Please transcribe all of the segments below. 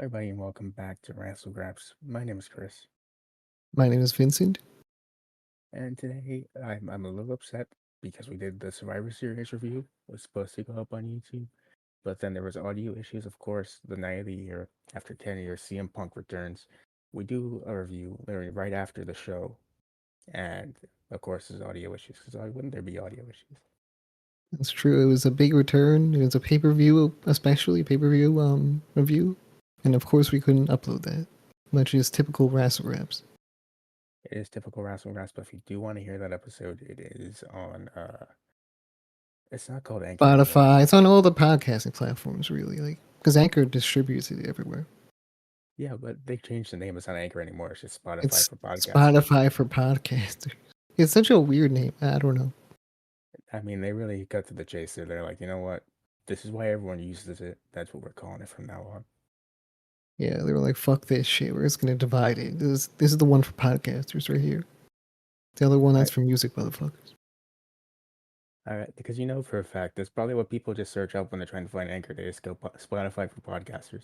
everybody, and welcome back to Wrassle Graps. My name is Chris, My name is Vincent. and today I'm a little upset because we did the Survivor Series review. It was supposed to go up on YouTube, but then there was audio issues. Of course, the night of the year, after 10 years, CM Punk returns. We do a review literally right after the show, and of course, there's audio issues, because why wouldn't there be audio issues? That's true. It was a big return. It was a pay-per-view, especially pay-per-view review, and of course we couldn't upload that, which is typical Wrassle Graps. It is typical Wrassle Graps, but if you do want to hear that episode, it is on, it's not called Anchor anymore. Spotify. It's on all the podcasting platforms, really, like because Anchor distributes it everywhere. Yeah, but they changed the name. It's not Anchor anymore. It's just Spotify It's for podcasters. Spotify for podcasters. It's such a weird name. I don't know. I mean, they really cut to the chase there. They're like, you know what? This is why everyone uses it. That's what we're calling it from now on. Yeah, they were like, "Fuck this shit. We're just gonna divide it. This is the one for podcasters right here. The other one All that's right. for music motherfuckers." All right. Because you know for a fact, that's probably what people just search up when they're trying to find Anchor. They just go Spotify for podcasters.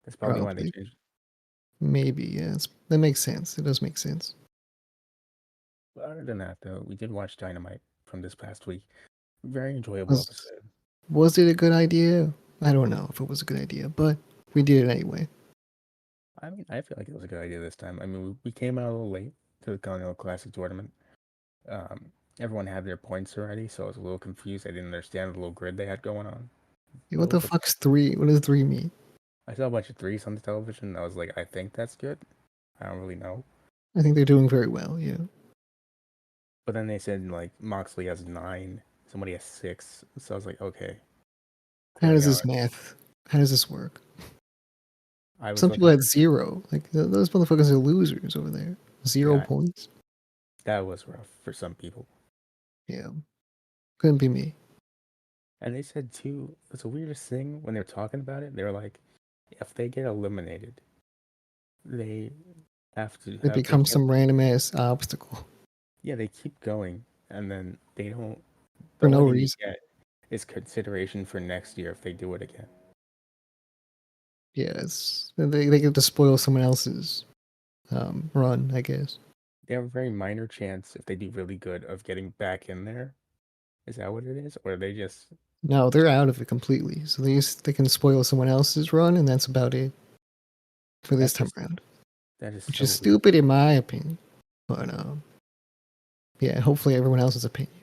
That's probably why they Probably. changed it. Maybe, yeah. That makes sense. It does make sense. But other than that, though, we did watch Dynamite from this past week. Very enjoyable Was episode. was it a good idea? I don't know if it was a good idea, but we did it anyway. I mean, I feel like it was a good idea this time. I mean, we came out a little late to the Continental Classic tournament. Um, Everyone had their points already, so I was a little confused. I didn't understand the little grid they had going on. Hey, A what little the bit. fuck's three? What does three mean? I saw a bunch of threes on the television. And I was like, I think that's good. I don't really know. I think they're doing very well. Yeah. But then they said like Moxley has nine, somebody has six. So I was like, okay, How does clearly this math? How does this work? I was Some people looking had for. zero. Like those motherfuckers are losers over there. 0 Yeah, points. that was rough for some people. Yeah, couldn't be me. And they said too, it's the weirdest thing when they were talking about it. They were like, if they get eliminated, they have to It have they becomes can't. some random ass obstacle Yeah, they keep going, and then they don't. The for only no thing they reason. get is consideration for next year if they do it again. Yeah, they get to spoil someone else's run, I guess. They have a very minor chance if they do really good of getting back in there. Is that what it is, or they just No, they're out of it completely. So they can spoil someone else's run, and that's about it for this that's time just around. that is Which so is weird. stupid in my opinion. But yeah, hopefully everyone else's opinion.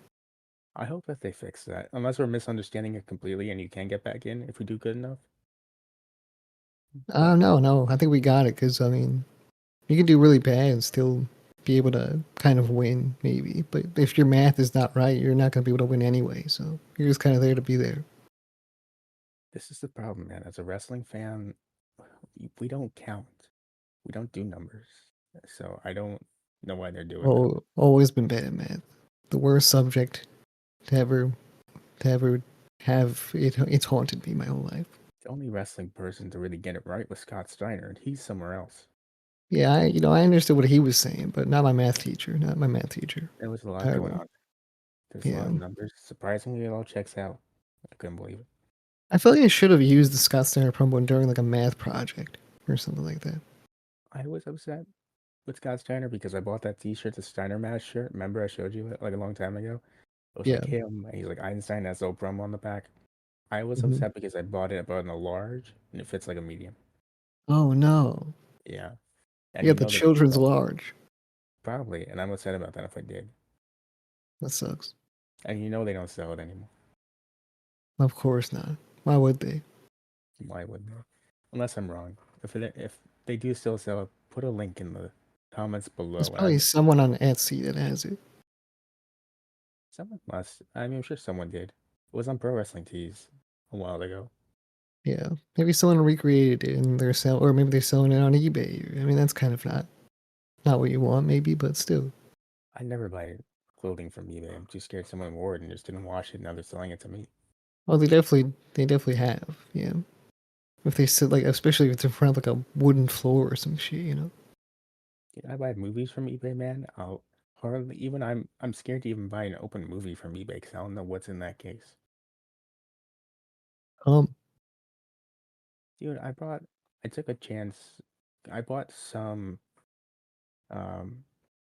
I hope that they fix that, unless we're misunderstanding it completely and you can get back in if we do good enough. But No, I think we got it because I mean, you can do really bad and still be able to kind of win, maybe. But if your math is not right, you're not going to be able to win anyway. So you're just kind of there to be there. this is the problem, man. As a wrestling fan, we don't count. We don't do numbers. So I don't know why they're doing that. Oh, always been bad at math. The worst subject to ever have it. It's haunted me my whole life. The only wrestling person to really get it right was Scott Steiner, and he's somewhere else. Yeah, I understood what he was saying, but not my math teacher. Not my math teacher. There was a lot I going don't. on. There's a lot Yeah, of numbers. Surprisingly, it all checks out. I couldn't believe it. I feel like I should have used the Scott Steiner promo during like a math project or something like that. I was upset with Scott Steiner because I bought that T-shirt, the Steiner Mask shirt. Remember I showed you it like a long time ago? It was Yeah. like him. And he's like Einstein has no promo on the back. I was Hmm. upset because I bought it in a large, and it fits like a medium. Oh no. Yeah, and You you got the know they children's sell large. probably, and I'm upset about that if I did. That sucks. And you know they don't sell it anymore. Of course not. Why would they? Why wouldn't they? Unless I'm wrong. If they do still sell it, put a link in the comments There's below. And probably someone on Etsy that has it. someone must. I mean, I'm sure someone did. It was on Pro Wrestling Tees a while ago. Yeah. Maybe someone recreated it and they're selling, or maybe they're selling it on eBay. I mean, that's kind of not what you want, maybe, but still. I never buy clothing from eBay. I'm too scared someone wore it and just didn't wash it. And now they're selling it to me. Oh, they definitely have. Yeah. If they sit like, especially if it's in front of like a wooden floor or some shit. I buy movies from eBay, man. I'll hardly even. I'm scared to even buy an open movie from eBay because I don't know what's in that case. Um, Dude, I brought I took a chance. I bought some um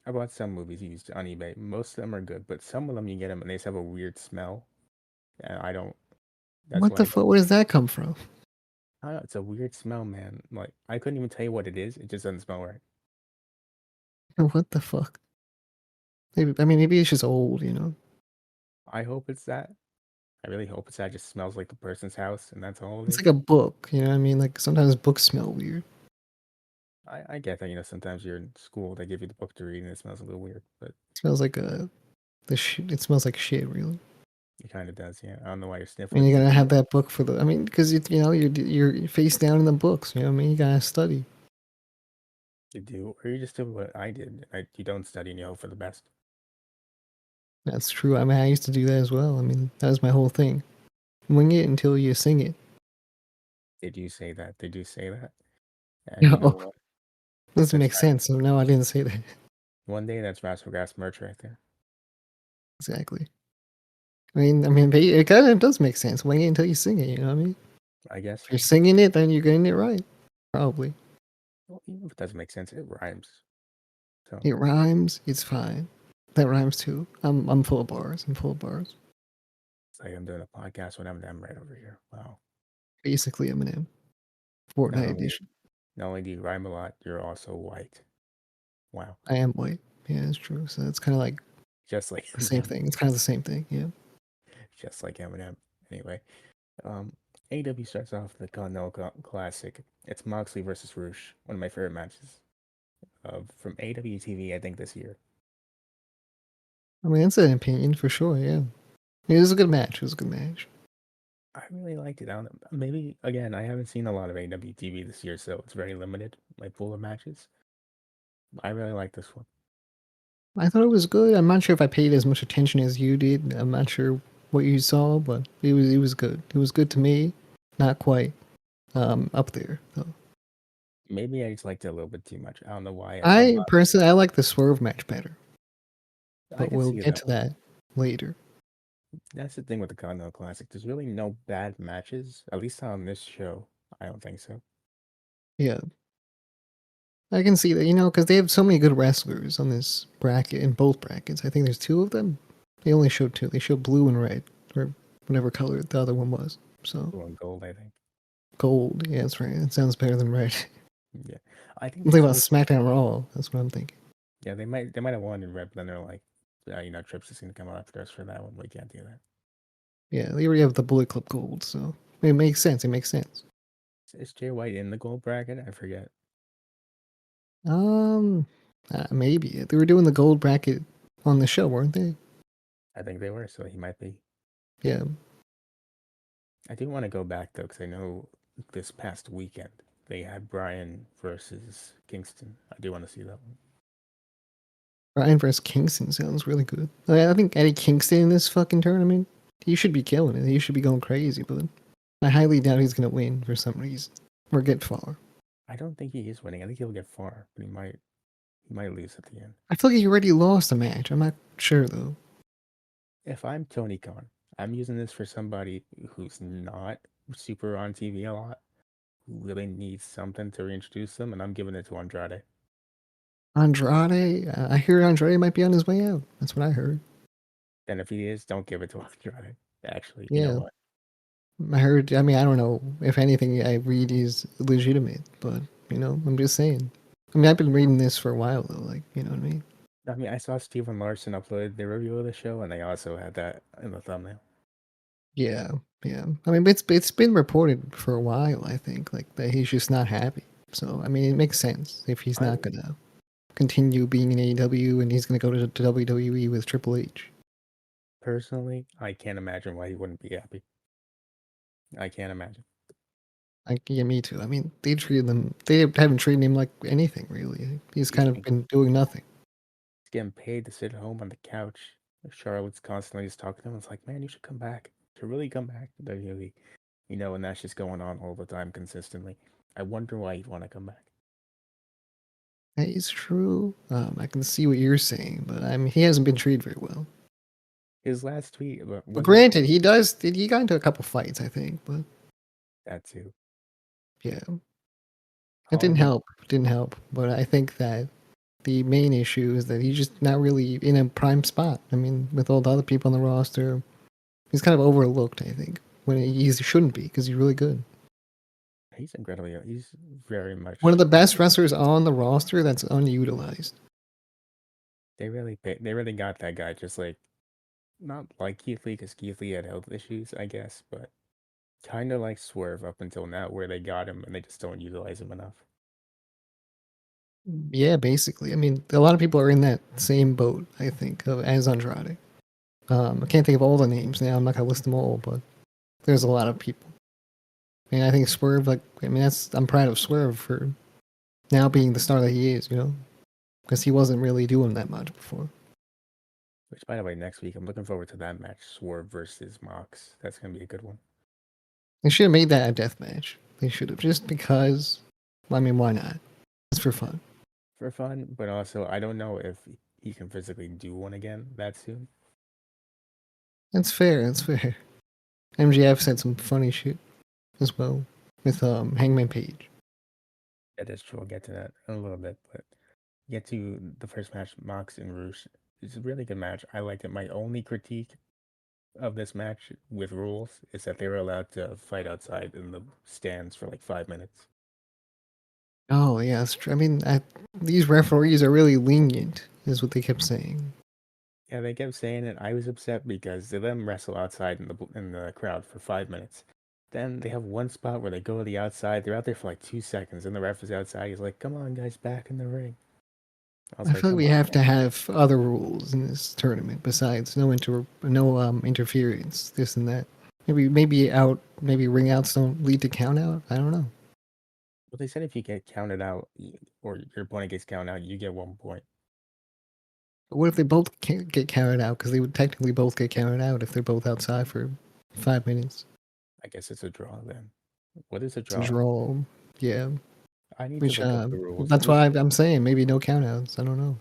I bought some movies used on eBay. Most of them are good, but some of them you get them and they just have a weird smell. And I don't. That's What why the I fuck? don't. Where does that come from? I don't know, it's a weird smell, man. Like I couldn't even tell you what it is. It just doesn't smell right. What the fuck? Maybe, I mean, maybe it's just old, you know? I hope it's that. I really hope it's that. It just smells like the person's house, and that's all it It's like is. a book, you know what I mean? Like sometimes books smell weird. I get that. Sometimes you're in school, they give you the book to read, and it smells a little weird, but It smells like it smells like shit, really. it kind of does. Yeah, I don't know why you're And sniffing. you It's gotta you have know, that book for the. I mean, because you're face down in the books. You know what I mean? You gotta study. you do, or you just do what I did. You don't study and you hope for the best. That's true. I mean, I used to do that as well. I mean, that was my whole thing. Wing it until you sing it. They do say that. They do say that. And you know No, what? doesn't That's make sense. So no, I didn't say that. one day that's Wrassle Graps merch right there. Exactly. I mean, it kind of does make sense. Wing it until you sing it. You know what I mean? I guess If you're so. singing it, then you're getting it right. Probably. Well, even if it doesn't make sense, it rhymes. So It rhymes. It's fine. That rhymes too. I'm full of bars. I'm full of bars. it's like I'm doing a podcast with Eminem right over here. Wow. Basically, Eminem. Not Fortnite only edition. not only do you rhyme a lot, you're also white. Wow. I am white. Yeah, it's true. So it's kind of like Just like the same Eminem. thing. It's kind of the same thing. Yeah. Just like Eminem. Anyway, AEW starts off the Continental Classic. It's Moxley versus Roosh, one of my favorite matches from AEW TV, I think, this year. I mean, it's an opinion for sure. Yeah. It was a good match. It was a good match. I really liked it. I don't know. Maybe, again, I haven't seen a lot of AEW TV this year, so it's very limited, my pool of matches. I really like this one. I thought it was good. I'm not sure if I paid as much attention as you did. I'm not sure what you saw, but it was good. It was good to me. Not quite up there though. Maybe I just liked it a little bit too much. I don't know why. I saw a I lot. personally I like the swerve match better, I but could we'll see get that to one. that later. That's the thing with the Continental Classic. There's really no bad matches, at least on this show. I don't think so. Yeah, I can see that. Because they have so many good wrestlers on this bracket in both brackets. I think there's two of them. They only showed two. They showed blue and red, or whatever color the other one was. So Blue and gold, I think. gold. Yeah, that's right. It sounds better than red. Yeah, I think I'm they thinking about switched. SmackDown Raw. That's what I'm thinking. Yeah, they might have won in red, but then they're like, Trips is gonna come after us for that one. We can't do that. Yeah, they already have the Bullet Club gold, so it makes sense. It makes sense. Is Jay White in the gold bracket? I forget. Um, maybe they were doing the gold bracket on the show, weren't they? I think they were, so he might be. Yeah, I do want to go back though, because I know this past weekend they had Brian versus Kingston. I do want to see that one. Bryan versus Kingston sounds really good. I think Eddie Kingston in this fucking tournament, he should be killing it. He should be going crazy, but I highly doubt he's gonna win for some reason or get far. I don't think he is winning. I think he'll get far, but he might lose at the end. I feel like he already lost a match. I'm not sure though. If I'm Tony Khan, I'm using this for somebody who's not super on TV a lot, who really needs something to reintroduce them, and I'm giving it to Andrade. Andrade, I hear Andrade might be on his way out. That's what I heard. And if he is, don't give it to Andrade. Actually, you know Yeah, what? I heard. I mean, I don't know if anything I read is legitimate, but I'm just saying. I mean, I've been reading this for a while though. Like, you know what I mean? I mean, I saw Stephen Larson upload the review of the show, and they also had that in the thumbnail. Yeah, yeah. I mean, it's been reported for a while. I think like that he's just not happy. So I mean, it makes sense if he's I not gonna continue being in AEW and he's gonna go to WWE with Triple H. personally, I can't imagine why he wouldn't be happy. I can't imagine. Like, yeah, me too. I mean, they treated them. They haven't treated him like anything really. He's He's kind of getting, been doing nothing. he's getting paid to sit at home on the couch. Charlotte's constantly just talking to him. It's like, man, you should come back. You should really come back to WWE. And that's just going on all the time consistently. I wonder why he'd want to come back. That is true. I can see what you're saying, but I mean, he hasn't been treated very well. His last tweet But wasn't granted, he does. He got into a couple fights, I think. But that too. yeah, It calling didn't him. help. Didn't help. But I think that the main issue is that he's just not really in a prime spot. I mean, with all the other people on the roster, he's kind of overlooked. I think when he shouldn't be because he's really good. He's incredibly. He's very One of much. the best wrestlers on the roster that's unutilized. They really got that guy. Just like not like Keith Lee because Keith Lee had health issues, I guess, but kind of like Swerve up until now, where they got him and they just don't utilize him enough. Yeah, basically. I mean, a lot of people are in that same boat. I think as Andrade. I can't think of all the names now. I'm not gonna list them all, but there's a lot of people. And I think Swerve, like, I mean, I'm proud of Swerve for now being the star that he is. Because he wasn't really doing that much before. Which, by the way, next week I'm looking forward to that match, Swerve versus Mox. That's gonna be a good one. They should have made that a death match. They should have, just because. I mean, why not? It's for fun. For fun, but also I don't know if he can physically do one again that soon. That's fair. That's fair. MGF said some funny shit as well with Hangman Page. That is true. I'll get to that in a little bit, but get to the first match, Mox and Roosh. It's a really good match. I liked it. My only critique of this match with rules is that they were allowed to fight outside in the stands for like 5 minutes. Oh yeah, that's true. I mean, these referees are really lenient, is what they kept saying. Yeah, they kept saying it. I was upset because they let them wrestle outside in the crowd for 5 minutes. Then they have one spot where they go to the outside. They're out there for like 2 seconds, and the ref is outside. He's like, "Come on, guys, back in the ring." I was I like, feel like "Come we on." have to have other rules in this tournament besides no interference, this and that. Maybe ring outs don't lead to count out. I don't know. Well, they said if you get counted out or your opponent gets counted out, you get 1 point. But what if they both can't get counted out? Because they would technically both get counted out if they're both outside for 5 minutes. I guess it's a draw then. What is a It's a draw? draw. Yeah, I need to which look up the rules. that's why I'm saying maybe no countouts. I don't know.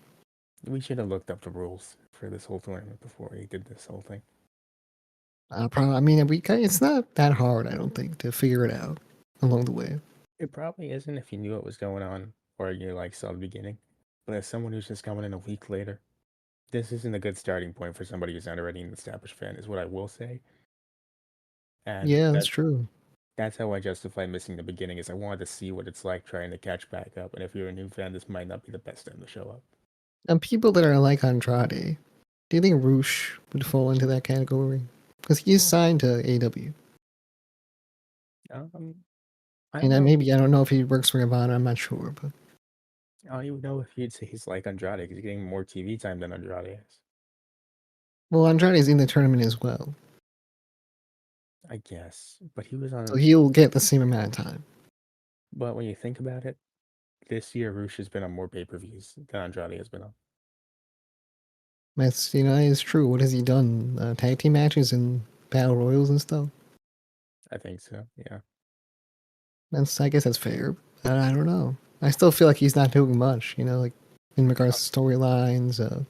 We should have looked up the rules for this whole tournament before we did this whole thing. I mean, it's not that hard. I don't think to figure it out along the way. It probably isn't if you knew what was going on or you like saw the beginning. But as someone who's just coming in a week later, this isn't a good starting point for somebody who's not already an established fan, is what I will say. And Yeah, that's true. that's how I justify missing the beginning, is I wanted to see what it's like trying to catch back up. And if you're a new fan, this might not be the best time to show up. And people that are like Andrade, do you think Roosh would fall into that category? Because he's signed to AEW. Um, I And don't know. maybe, I don't know if he works for Ivana, I'm not sure. But I don't even know if you'd say he's like Andrade because he's getting more TV time than Andrade is. well, Andrade's in the tournament as well. I guess. But he was So on. he'll get the same amount of time. But when you think about it, this year Roosh has been on more pay-per-views than Andrade has been on. That is true. What has he done? Tag team matches and battle royals and stuff? I think so. Yeah. I guess that's fair. I don't know. I still feel like he's not doing much, like in Uh, regards to storylines,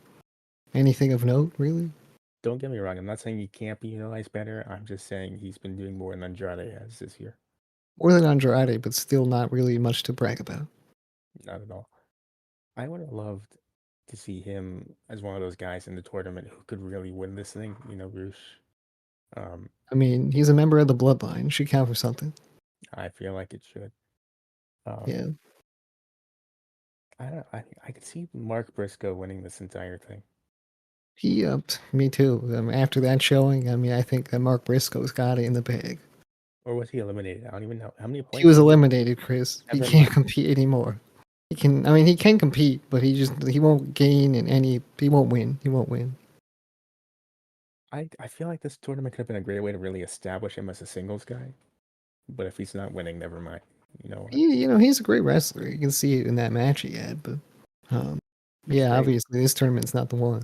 anything of note, really. Don't get me wrong. I'm not saying he can't be utilized better. I'm just saying he's been doing more than Andrade has this year. More than Andrade, but still not really much to brag about. Not at all. I would have loved to see him as one of those guys in the tournament who could really win this thing. Roosh. Um, I mean, he's a member of the Bloodline. Should count for something. I feel like it should. Um, Yeah. I don't. I could see Mark Briscoe winning this entire thing. Me too. After that showing, I mean, I think that Mark Briscoe's got it in the bag. Or was he eliminated? I don't even know. How many He points was did he get? eliminated, Chris. He Never can't mind. compete anymore. He can compete, but he won't gain he won't win. He won't win. I feel like this tournament could have been a great way to really establish him as a singles guy. But if he's not winning, never mind. You know what? He's a great wrestler. You can see it in that match he had, but um, He's yeah, great. obviously this tournament's not the one.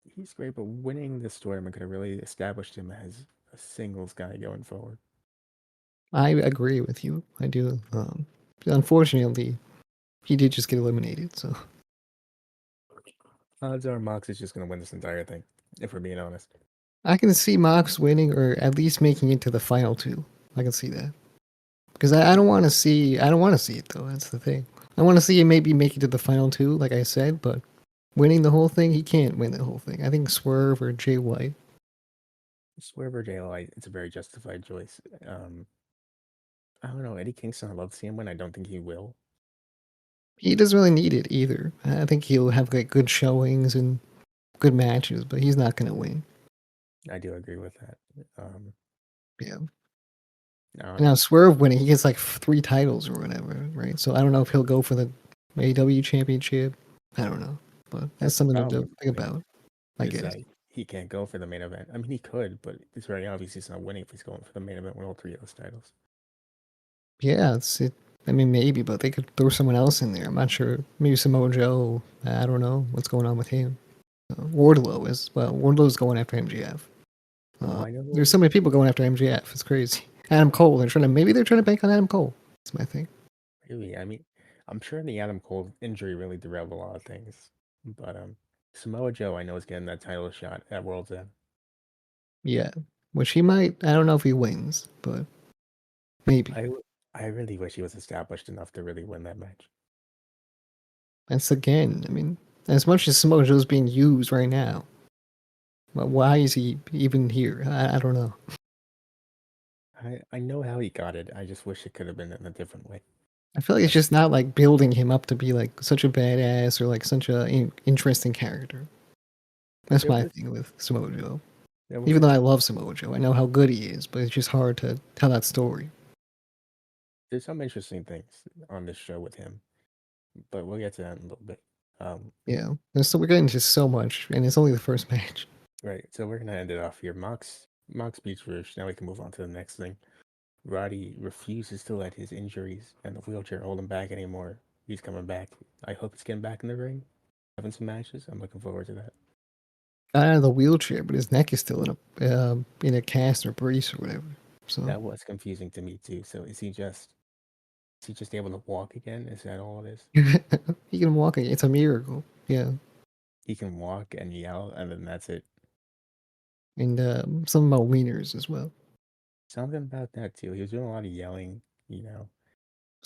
He's great, but winning this tournament could have really established him as a singles guy going forward. I agree with you. I do. Unfortunately, he did just get eliminated. So Odds are Mox is just going to win this entire thing, if we're being honest. I can see Mox winning or at least making it to the final two. I can see that. because I don't want to see I don't want to see it though. That's the thing. I want to see him maybe make it to the final two, like I said, but winning the whole thing, he can't win the whole thing. I think Swerve or Jay White. Swerve or JLI, it's a very justified choice. I don't know. Eddie Kingston, I love to see him win. I don't think he will. He doesn't really need it either. I think he'll have like good showings and good matches, but he's not going to win. I do agree with that. Yeah. Now, Now Swerve winning, he gets like 3 titles or whatever, right? So I don't know if he'll go for the AEW championship. I don't know, but that's that's the something problem to with think winning about, I is guess. that he can't go for the main event. I mean, he could, but it's very obvious he's not winning if he's going for the main event with all three of those titles. Yeah, it's it. I mean, maybe, but they could throw someone else in there. I'm not sure. Maybe Samoa Joe. I don't know what's going on with him. Wardlow is well. Wardlow's going after MGF. Oh, I There's know. so many people going after MGF. It's crazy. Adam Cole. They're trying to bank on Adam Cole. That's my thing. Really, I mean, I'm sure the Adam Cole injury really derailed a lot of things. But Samoa Joe, I know, is getting that title shot at World's End. Yeah, which he might. I don't know if he wins, but maybe. I really wish he was established enough to really win that match. That's again. I mean, as much as Samoa Joe's being used right now, but why is he even here? I don't know. I know how he got it. I just wish it could have been in a different way. I feel like it's That's just not like building him up to be like such a badass or like such a interesting character. That's there my was thing with Samoa Joe. there was Even a though I love Samoa Joe, I know how good he is, but it's just hard to tell that story. there's some interesting things on this show with him, but we'll get to that in a little bit. Um, Yeah, and so we're getting just so much, and it's only the first match. right. So we're gonna end it off here. Mox beats Rouge. Now we can move on to the next thing. Roddy refuses to let his injuries and the wheelchair hold him back anymore. He's coming back. I hope he's getting back in the ring, having some matches. I'm looking forward to that. Got out of the wheelchair, but his neck is still in a cast or brace or whatever. So That was confusing to me too. So is he just able to walk again? Is that all it is? he can walk again. It's a miracle. Yeah, He can walk and yell, and then that's it. and something about wieners as well. Something about that too. He was doing a lot of yelling, you know,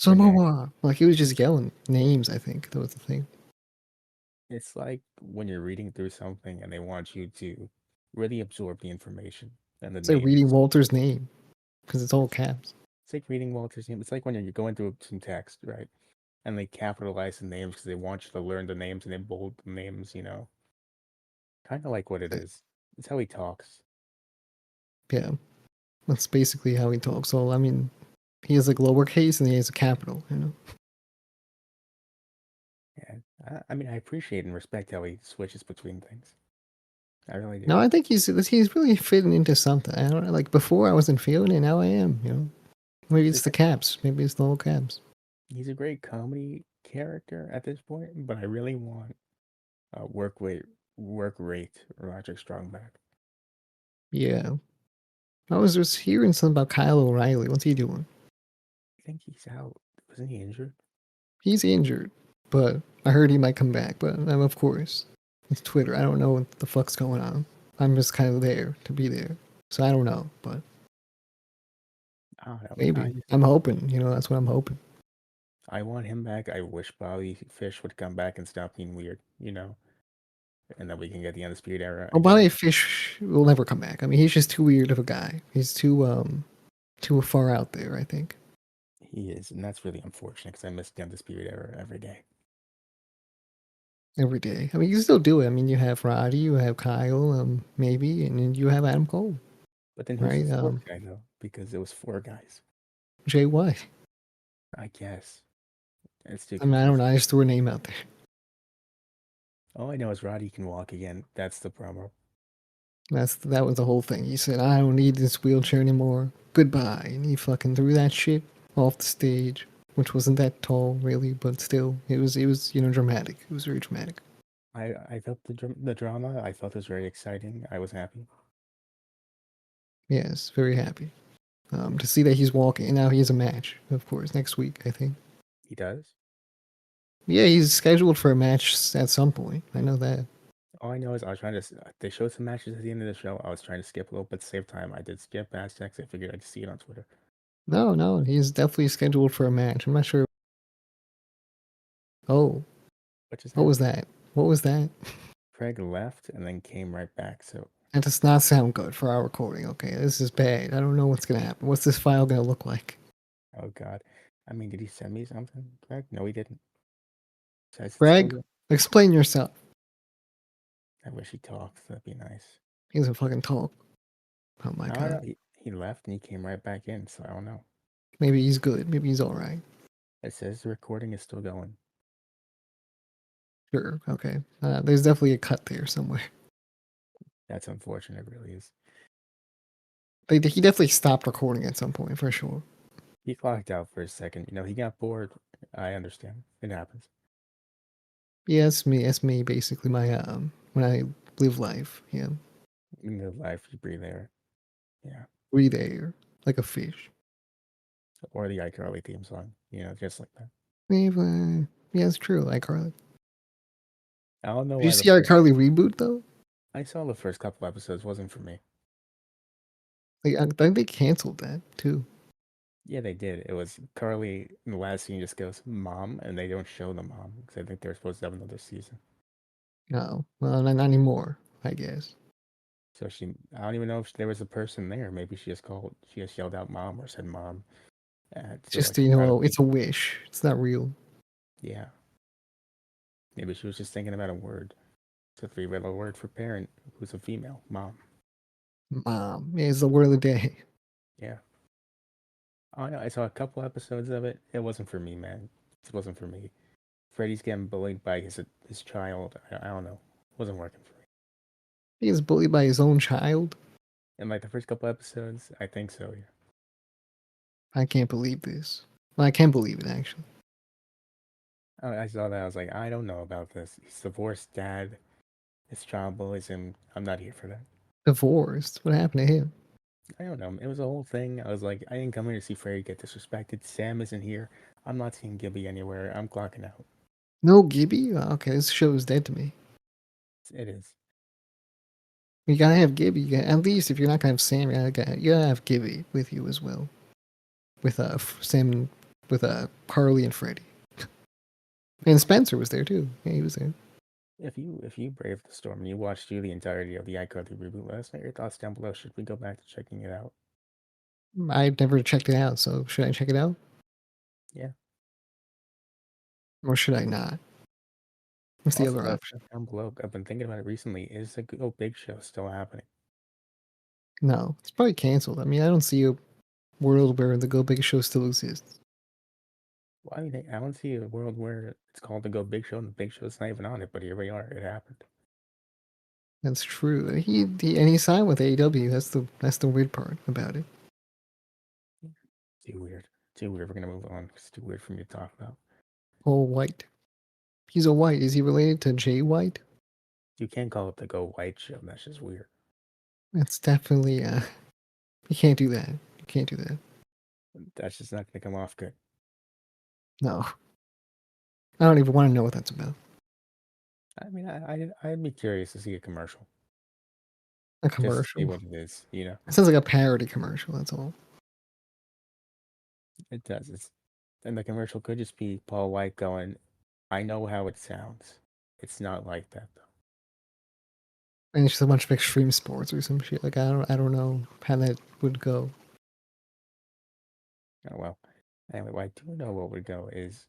reneging. Samoa, like he was just yelling names. I think that was the thing. It's like when you're reading through something and they want you to really absorb the information and the It's like reading names. Walter's name because it's all It's, caps. it's like reading Walter's name. It's like when you're going through some text, right? And they capitalize the names because they want you to learn the names and they bold the names, Kind of like what it is. It's how he talks. Yeah, that's basically how he talks. So I mean, he has like lowercase and he has a capital. Yeah. I mean, I appreciate and respect how he switches between things. I really do. No, I think he's really fitting into something. I don't know. Like before, I wasn't feeling it. Now I am. Maybe it's This the caps. Maybe it's the whole caps. He's a great comedy character at this point, but I really want work rate Roderick Strong back. Yeah. I was just hearing something about Kyle O'Reilly. What's he doing? I think he's out. Wasn't he injured? He's injured, but I heard he might come back. But of course, it's Twitter. I don't know what the fuck's going on. I'm just kind of there to be there. So I don't know, but I don't know. maybe. I'm hoping. That's what I'm hoping. I want him back. I wish Bobby Fish would come back and stop being weird, and that we can get the Undisputed Era Obama again. Fish will never come back. I mean, he's just too weird of a guy. He's too far out there, I think. He is, and that's really unfortunate because I miss the Undisputed Era every day. Every day. I mean, you can still do it. I mean, you have Roddy, you have Kyle, maybe, and then you have Adam Cole, But then who's the right? fourth guy though? Because it was four guys. Jay White. I guess it's too I mean, I don't confusing. know. I just threw a name out there. All I know is Roddy can walk again. That's the promo. That was the whole thing. He said, "I don't need this wheelchair anymore. Goodbye," and he fucking threw that shit off the stage, which wasn't that tall, really, but still, it was dramatic. It was very dramatic. I felt the drama. I felt it was very exciting. I was happy. Yes, very happy to see that he's walking. And now he has a match, of course, next week, I think. He does. Yeah, he's scheduled for a match at some point. I know that. All I know is I was trying to. They showed some matches at the end of the show. I was trying to skip a little bit to save time. I did skip past text. I figured I'd see it on Twitter. No, no, he's definitely scheduled for a match. I'm not sure. Oh, What just what was happened? that? What was that? Craig left and then came right back. So, That does not sound good for our recording. Okay, this is bad. I don't know what's gonna happen. What's this file gonna look like? oh God. I mean, did he send me something, Craig? No, he didn't. Says it's still Greg, good. explain yourself. I wish he talked. That'd be nice. He doesn't fucking talk. Oh my I don't know. god. He left and he came right back in. So I don't know. Maybe he's good. Maybe he's all right. It says the recording is still going. Sure. Okay. There's definitely a cut there somewhere. That's unfortunate. It really is. He definitely stopped recording at some point for sure. He clocked out for a second. He got bored. I understand. It happens. Yeah, it's me. It's me. Basically, my when I live life. Yeah, In the life you breathe air. Yeah. breathe air like a fish. Or the iCarly theme song. Just like that. Yeah, it's true. iCarly. I don't know Did you why the see first. iCarly reboot though? I saw the first couple episodes. Wasn't for me. Like, I think they canceled that too. Yeah, they did. It was Carly in the last scene just goes, Mom, and they don't show the mom because I think they're supposed to have another season. No, well, not anymore. I guess. So I don't even know if there was a person there. Maybe she just yelled out mom or said mom It's to just like try to be, it's a wish. It's not real. yeah. Maybe she was just thinking about a word. It's a three-letter word for parent who's a female, mom. Mom is the word of the day. Yeah. Oh, I know. I saw a couple episodes of it. It wasn't for me, man. It wasn't for me. Freddy's getting bullied by his child. I don't know. It wasn't working for me. He is bullied by his own child. In like the first couple episodes, I think so. Yeah. I can't believe this. Well, I can believe it actually. I saw that. I was like, I don't know about this. He's divorced dad. His child bullies him. I'm not here for that. Divorced. What happened to him? I don't know. It was a whole thing. I was like, I didn't come here to see Freddy get disrespected. Sam isn't here. I'm not seeing Gibby anywhere. I'm clocking out. No Gibby? Oh, okay, this show is dead to me. It is. You gotta have Gibby. At least if you're not gonna have Sam, you gotta have Gibby with you as well. With Sam, with Carly and Freddy, and Spencer was there too. Yeah, he was there. If you brave the storm and you watched through the entirety of the iCarly reboot last night, your thoughts down below. Should we go back to checking it out? I've never checked it out, so should I check it out Yeah. or should I not? What's the Also, other let us option? know down below. I've been thinking about it recently. Is the Go Big Show still happening? No, it's probably canceled. I mean, I don't see a world where the Go Big Show still exists. Well, I mean, I don't see a world where it's called the Go Big Show and the Big Show's not even on it, but here we are. It happened. That's true. He signed with AEW. That's the weird part about it. Too weird. Too weird. We're gonna move on. It's too weird for me to talk about. Oh, White. He's a White. Is he related to Jay White? You can't call it the Go White Show. That's just weird. That's definitely you can't do that. You can't do that. That's just not gonna come off good. No. I don't even want to know what that's about. I mean, I'd be curious to see a commercial A just to see commercial. what it is. It sounds like a parody commercial, that's all. It does. And the commercial could just be Paul White going, "I know how it sounds. It's not like that though." And it's just a bunch of extreme sports or some shit. Like I don't know how that would go. Oh well. Anyway, what I do know what would go is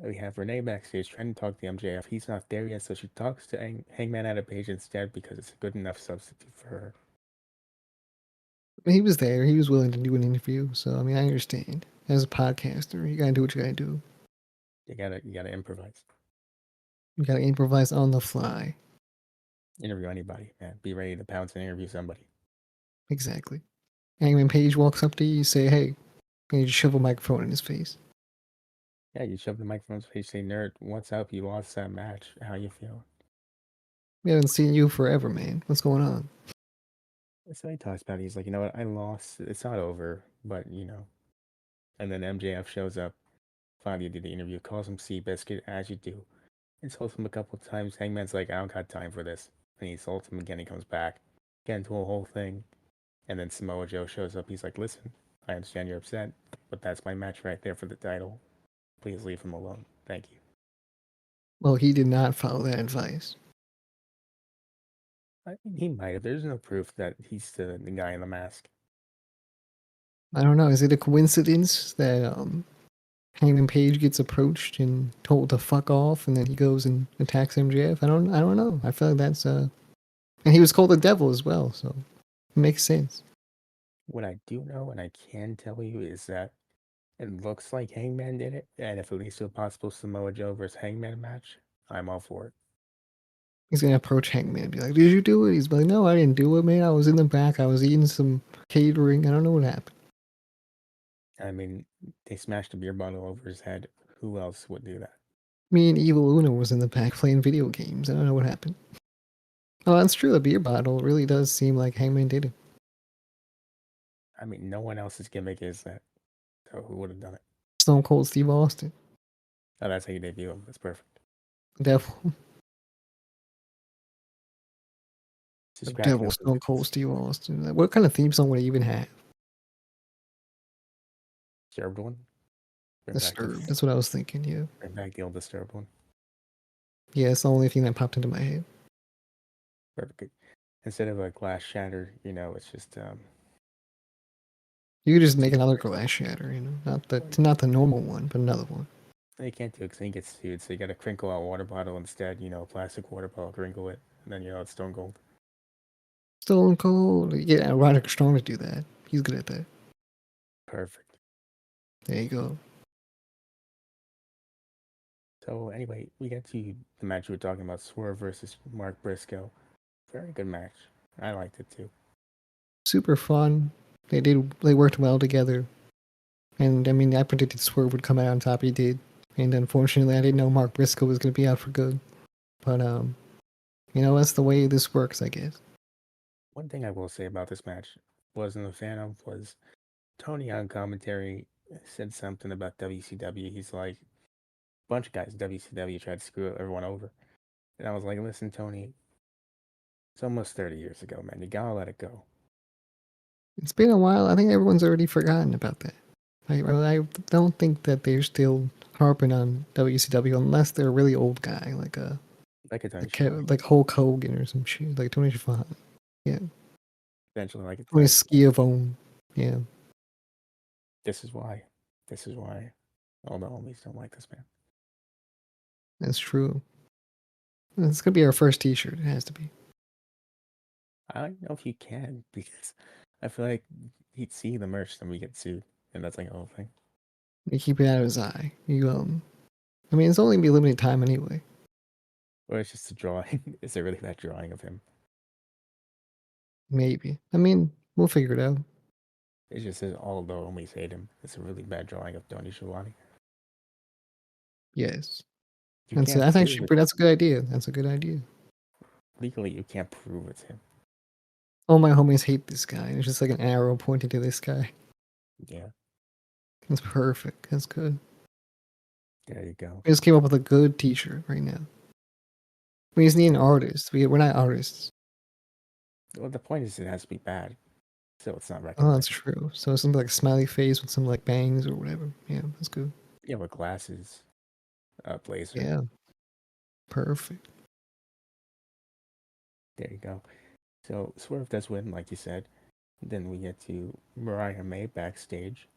we have Renee backstage trying to talk to MJF. He's not there yet, so she talks to Hangman Adam Page instead because it's a good enough substitute for her. He was there. He was willing to do an interview. So I mean, I understand. As a podcaster, you gotta do what you gotta do. You gotta improvise. You gotta improvise on the fly. Interview anybody, man. Be ready to pounce and interview somebody. Exactly. Hangman Page walks up to you, you say, "Hey," and you just shove a microphone in his face. Yeah, you shove the microphone's face, say, "Nerd, what's up? You lost that match. How you feeling?" We haven't seen you forever, man. What's going on? So he talks about it. He's like, "You know what? I lost. It's not over, but you know." And then MJF shows up. Finally, did the interview. Calls him Seabiscuit as you do. Insults him a couple of times. Hangman's like, "I don't got time for this." And he insults him again. He comes back, get into a whole thing. And then Samoa Joe shows up. He's like, "Listen, I understand you're upset, but that's my match right there for the title. Please leave him alone. Thank you. Well, he did not follow that advice. I mean, he might have. There's no proof that he's the guy in the mask. I don't know. Is it a coincidence that Hangman Page gets approached and told to fuck off, and then he goes and attacks MJF? I don't know. I feel like that's and he was called the devil as well, so it makes sense. What I do know, and I can tell you, is that it looks like Hangman did it, and if it leads to a possible Samoa Joe versus Hangman match, I'm all for it. He's gonna approach Hangman and be like, "Did you do it?" He's like, "No, I didn't do it, man. I was in the back. I was eating some catering. I don't know what happened." I mean, they smashed a beer bottle over his head. Who else would do that? Me and Evil Luna was in the back playing video games. I don't know what happened. Oh, that's true. The beer bottle really does seem like Hangman did it. I mean, no one else's gimmick is that. So who would have done it? Stone Cold Steve Austin, Oh, that's how you debut him. That's perfect. the devil, Just the scratching devil, up the Stone Cold bits. Steve Austin. Like, what kind of theme song would he even have? Disturbed one. Bring back the Disturbed. That's what I was thinking. Yeah, bring back the old disturbed one. yeah. It's the only thing that popped into my head. Perfect. Instead of a glass shatter, it's just You could just make another glass shatter. You know, not the normal one, but another one. they can't do it because he gets sued. So you got to crinkle out water bottle instead. Plastic water bottle, crinkle it, and then it's stone cold. Stone Cold. Yeah, Roderick Strong to do that. He's good at that. Perfect. There you go. So anyway, we get to the match we were talking about: Swerve versus Mark Briscoe. Very good match. I liked it too. Super fun. They worked well together. And I mean, I predicted Swerve would come out on top. He did. And unfortunately, I didn't know Mark Briscoe was going to be out for good. But that's the way this works, I guess. One thing I will say about this match wasn't a fan of was Tony on commentary said something about WCW. He's like, a bunch of guys WCW tried to screw everyone over. And I was like, listen, Tony, it's almost 30 years ago, man. You gotta let it go. It's been a while. I think everyone's already forgotten about that. I don't think that they're still harping on WCW unless they're a really old guy, Like a Tony Schiavone. like Hulk Hogan or some shit, like Tony Schiavone. Yeah, Eventually, like a Tony Tony Schiavone. Schiavone. Yeah, This is why. This is why all the homies don't like this man. that's true. It's gonna be our first T-shirt. It has to be. I don't know if you can because I feel like he'd see the merch, then we get sued. And that's like a whole thing. You keep it out of his eye. I mean, it's only gonna be limited time anyway. Or it's just a drawing. Is there really that drawing of him? Maybe. I mean, we'll figure it out. It just says all the homies hate him. It's a really bad drawing of Tony Schiavone. Yes. You can't That's prove actually it. that's a good idea. That's a good idea. Legally, you can't prove it's him. All my homies hate this guy. It's just like an arrow pointing to this guy. Yeah, That's perfect. That's good. there you go. We just came up with a good T-shirt right now. We just need an artist. We're not artists. Well, the point is it has to be bad, so it's not Oh, that's recognized. true. So something like a smiley face with some like bangs or whatever. Yeah, that's good. Yeah, with glasses, blazer. Yeah, perfect. There you go. So Swerve does win, like you said. Then we get to Mariah May backstage.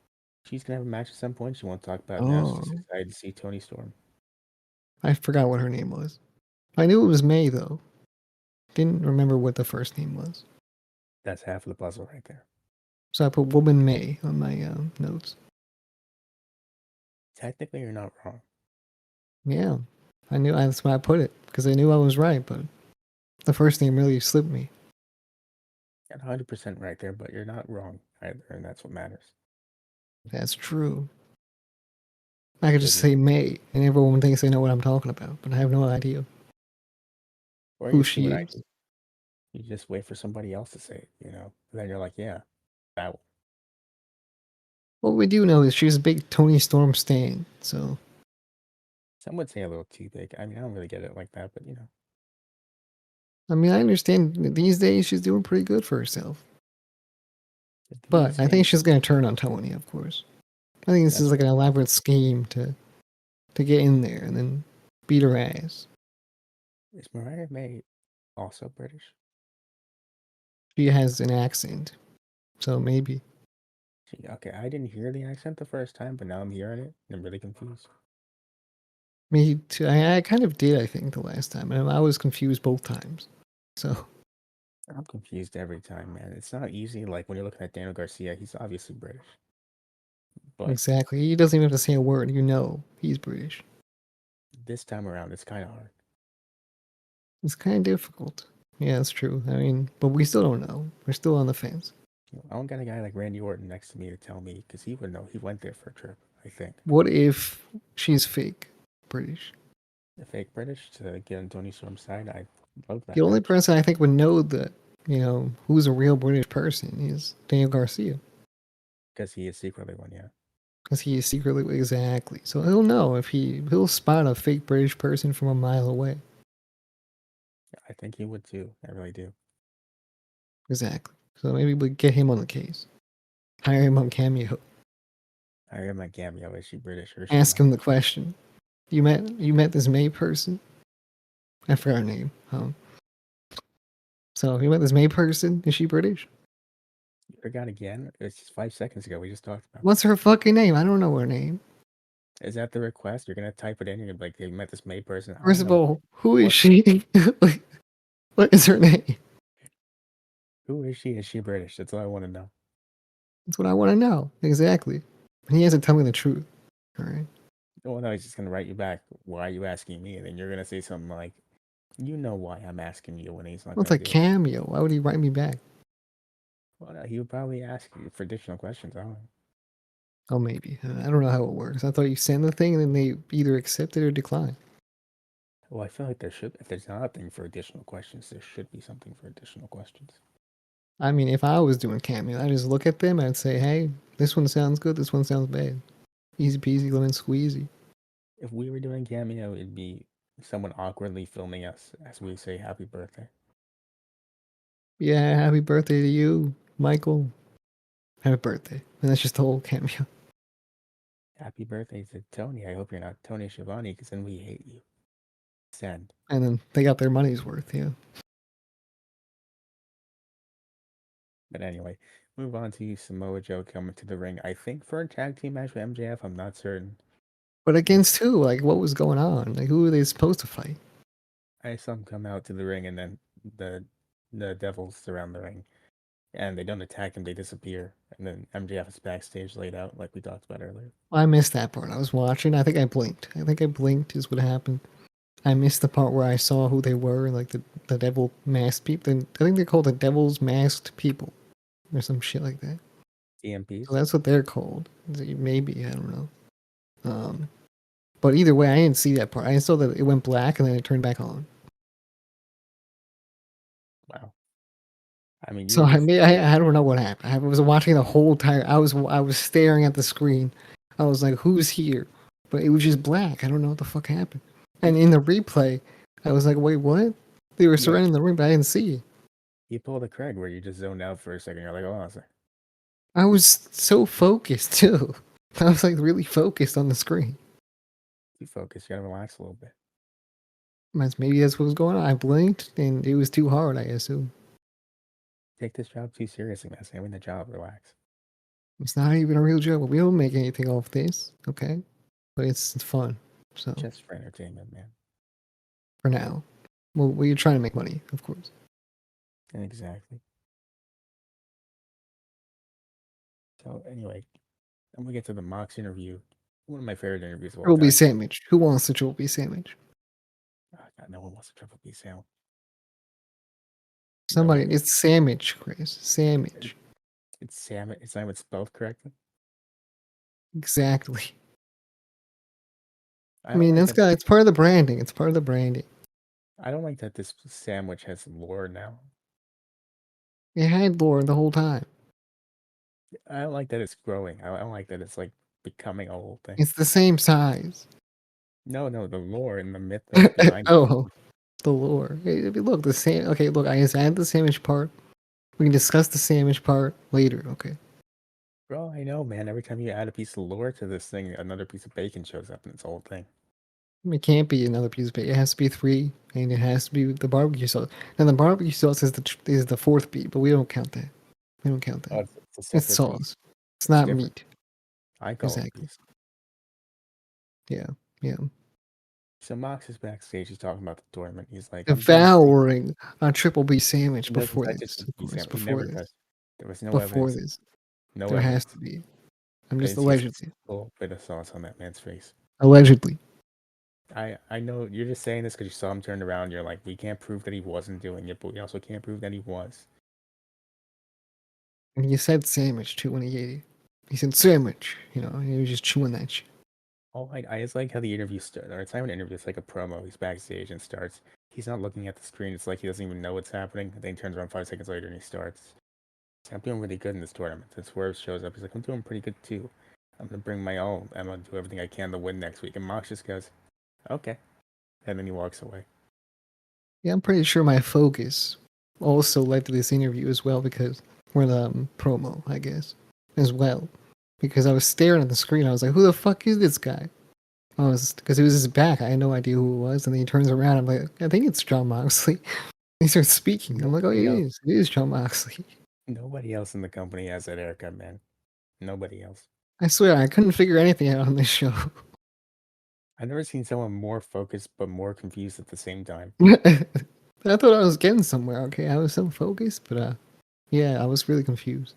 She's gonna have a match at some point. She won't talk about it now. She's just Oh, excited to see Tony Storm. I forgot what her name was. I knew it was May though. Didn't remember what the first name was. That's half of the puzzle right there. So I put Woman May on my notes. Technically, you're not wrong. Yeah, I knew that's why I put it because I knew I was right, but the first name really slipped me. You're 100% right there, but you're not wrong either, and that's what matters. That's true. I could So just say May, and everyone thinks they know what I'm talking about, but I have no idea or who you see she what I is. do. You just wait for somebody else to say it. Then you're like, yeah, that one. What we do know is she's a big Tony Storm stan, so Some would say a little too big. I mean, I don't really get it like that, but I mean I understand these days she's doing pretty good for herself. Did he But I think say? she's gonna turn on Tony, of course. I think this is That's like right. an elaborate scheme to get in there and then beat her ass. Is Mariah May also British? She has an accent, so maybe. Okay, I didn't hear the accent the first time, but now I'm hearing it. And I'm really confused. Me too. I kind of did, I think, the last time, and I was confused both times. So I'm confused every time, man. It's not easy. Like when you're looking at Daniel Garcia, he's obviously British, but exactly, he doesn't even have to say a word. You know, he's British. this time around, it's kind of hard. It's kind of difficult. Yeah, that's true. I mean, but we still don't know. We're still on the fence. I don't got a guy like Randy Orton next to me to tell me because he would know. He went there for a trip, I think. What if she's fake British? The fake British to get on Tony Storm's side, I love The that only match person I think would know that, who's a real British person is Daniel Garcia. because he is secretly one. Yeah, Because he is secretly exactly. So he'll know if he'll spot a fake British person from a mile away. I think he would too. I really do. Exactly. So maybe we get him on the case. Hire him on Cameo. I heard my cameo. Is she British or is she Ask not? him the question. You met this May person? I forgot her name. So you met this May person? Is she British? You forgot again? It's just 5 seconds ago. We just talked about. What's her fucking name? I don't know her name. Is that the request? You're gonna type it in. You're gonna be like, "Hey, you met this May person." I don't First of know. all, who is What? she? What is her name? Who is she? Is she British? That's all I want to know. That's what I want to know. Exactly. And he hasn't told me the truth. All right. Well, no, he's just gonna write you back. Why are you asking me? And then you're gonna say something like, "You know why I'm asking you," when he's not Well, it's gonna a do it. cameo. Why would he write me back? Well, no, he would probably ask you for additional questions. I don't know. Oh, maybe. I don't know how it works. I thought you send the thing and then they either accept it or decline. Well, I feel like there should. If there's nothing for additional questions, there should be something for additional questions. I mean, if I was doing cameo, I'd just look at them and I'd say, hey, this one sounds good, this one sounds bad. Easy peasy, lemon squeezy. If we were doing cameo, it'd be someone awkwardly filming us as we say "Happy Birthday." Yeah, happy birthday to you, Michael. Happy birthday. And that's just the whole cameo. Happy birthday to Tony. I hope you're not Tony Schiavone, because then we hate you. Send. And then they got their money's worth, yeah. But anyway, move on to Samoa Joe coming to the ring. I think for a tag team match with MJF, I'm not certain. But against who? Like, what was going on? Like, who were they supposed to fight? I saw him come out to the ring, and then the the Devils surround the ring, and they don't attack him; they disappear. And then MJF is backstage, laid out, like we talked about earlier. I missed that part. I was watching. I think I blinked. I think I blinked is what happened. I missed the part where I saw who they were, like the devil masked people. I think they're called the devil's masked people or some shit like that. So EMPs. that's what they're called. Maybe, I don't know. But either way, I didn't see that part. I saw that it went black and then it turned back on. Wow. I mean, you So were I just may I don't know what happened. I was watching the whole entire. I was staring at the screen. I was like, "Who's here?" But it was just black. I don't know what the fuck happened. And in the replay, I was like, "Wait, what?" They were you surrounding the ring, but I didn't see it. you pulled a Craig where you just zoned out for a second. You're like, "Oh, I I was so focused too. I was like really focused on the screen. too focused. You gotta relax a little bit. Maybe that's what was going on. I blinked and it was too hard. I assume Take this job too seriously, man. Stay in the job. Relax. it's not even a real joke. We don't make anything off this, okay? But it's fun. So Just for entertainment, man. for now, well, we're trying to make money, of course. Exactly. So anyway, I'm gonna get to the Mox interview. One of my favorite interviews of all Triple B time. sandwich. Who wants the triple B sandwich? Oh, God, no one wants a triple B sandwich. No Somebody. one. It's sandwich, Chris. Sandwich. It's salmon. It's not even spelled correctly. Exactly. I I don't mean, like that. it's part of the branding. It's part of the branding. I don't like that this sandwich has lore now. It had lore the whole time. I don't like that it's growing. I don't like that it's like becoming a whole thing. It's the same size. No, no, the lore and the mythos behind it. Oh, the lore. Hey, look, the same. Okay, look, I just added the sandwich part. We can discuss the sandwich part later, okay? Bro, I know, man. Every time you add a piece of lore to this thing, another piece of bacon shows up in this whole thing. It can't be another piece of bacon. It has to be three, and it has to be the barbecue sauce. And the barbecue sauce is the fourth beat, but we don't count that. We don't count Oh, that. it's a It's separate piece. sauce. It's It's not different. meat. I call it a Exactly. piece. Yeah. Yeah. So Mox is backstage. He's talking about the tournament. He's like, I'm doing pretty good. Devouring a triple B sandwich He doesn't before touch his this, of piece. course. He Before never this. touched. There was no Before evidence. this. No There has evidence. to be. I'm I just didn't see a allegedly. single bit of sauce on that man's face. Allegedly. I know you're just saying this because you saw him turned around. You're like, we can't prove that he wasn't doing it, but we also can't prove that he was. And you said sandwich too when he ate it. He said sandwich, and he was just chewing that shit. Oh, I just like how the interview starts. Or it's not even an interview. It's like a promo. He's backstage and starts. He's not looking at the screen. It's like he doesn't even know what's happening. And then he turns around 5 seconds later and he starts. I'm doing really good in this tournament. And Swerve shows up. He's like, I'm doing pretty good too. I'm gonna bring my own. I'm gonna do everything I can to win next week. And Mox just goes, okay, and then he walks away. Yeah, I'm pretty sure my focus also led to this interview as well because we're the promo, I guess, as well. Because I was staring at the screen, I was like, "Who the fuck is this guy?" Because it was his back. I had no idea who it was, and then he turns around. I'm like, "I think it's John Moxley." He starts speaking. I'm like, "Oh, Nobody it else. is. It is John Moxley." Nobody else in the company has that haircut, man. Nobody else. I swear, I couldn't figure anything out on this show. I've never seen someone more focused but more confused at the same time. I thought I was getting somewhere. Okay, I was so focused, but yeah, I was really confused.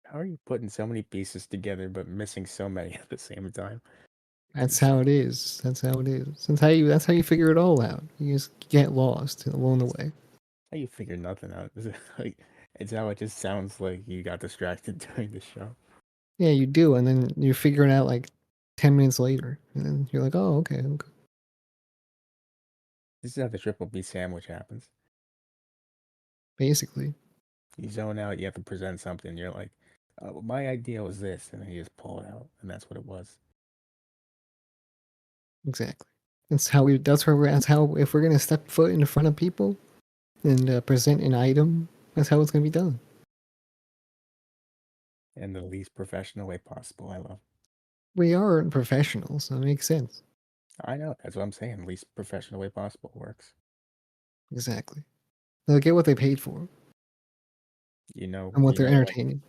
How are you putting so many pieces together but missing so many at the same time? That's It's how it is. That's how it is. That's how you figure it all out. You just get lost along the way. how you figure nothing out. Like it's how it just sounds like you got distracted during the show. Yeah, you do, and then you're figuring out like 10 minutes later, and then you're like, oh, okay, okay. This is how the triple B sandwich happens. Basically, You zone out, you have to present something. You're like, well, my idea was this, and then you just pull it out, and that's what it was. exactly. That's how we. That's where we're. That's how if we're gonna step foot in front of people and present an item, that's how it's gonna be done. In the least professional way possible. I love. We are professionals, so it makes sense. I know. That's what I'm saying. Least professional way possible works. Exactly. They'll get what they paid for You know. and what You they're know what? entertaining.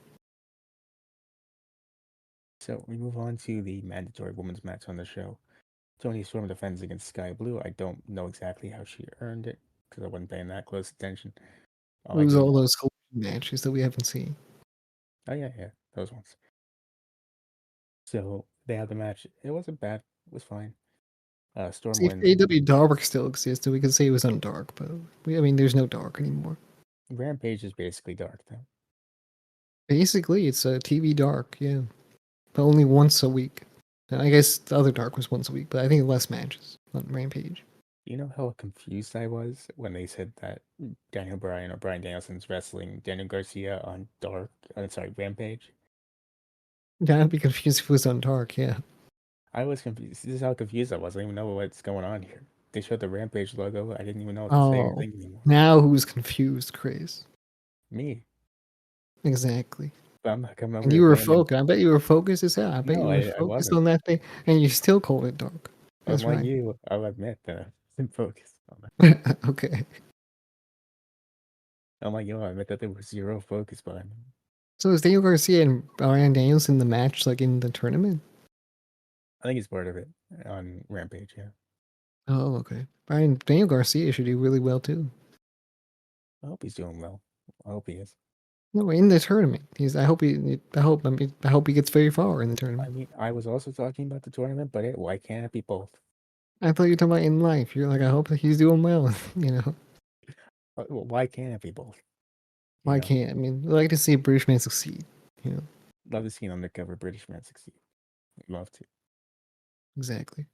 So we move on to the mandatory women's match on the show. Tony Storm defends against Sky Blue. I don't know exactly how she earned it because I wasn't paying that close attention. All I Lose do all know. those collision matches that we haven't seen. Oh yeah, yeah, those ones. So they had the match. It wasn't bad. It was fine. Storm See, if wins. AEW Dark still existed, we could say it was on Dark, but I mean, there's no Dark anymore. Rampage is basically dark though. Basically, it's a TV Dark, yeah, but only once a week. I guess the other Dark was once a week, but I think less matches on Rampage. You know how confused I was when they said that Daniel Bryan or Bryan Danielson's wrestling Daniel Garcia on Dark. Sorry, Rampage. Yeah, I'd be confused if it was on Dark, yeah. I was confused. This is how confused I was. I didn't even know what's going on here. They showed the Rampage logo. I didn't even know what to say or Oh, think anymore. now who's confused, Chris? Me, Exactly. but I'm not coming over And here you were saying that. focused. I bet you were focused as hell. I bet No, you were I focused wasn't. on that thing, and you still called it Dark. That's Unlike right. you, I'll admit that I wasn't focused on that. Okay. Unlike you, I admit that there was zero focus behind it. So is Daniel Garcia and Bryan Danielson in the match, like in the tournament? I think he's part of it on Rampage. Yeah, Oh, okay. Daniel Garcia should do really well too. I hope he's doing well. I hope he is. No, in the tournament. He's. I hope he. I hope. I mean. I hope he gets very far in the I tournament. mean, I was also talking about the tournament, but why can't it be both? I thought you were talking about in life. You're like, I hope that he's doing well. Why can't it be both? You Why know, can't? I mean, I like to see a British man succeed. You know, love to see an undercover British man succeed. Love to. exactly.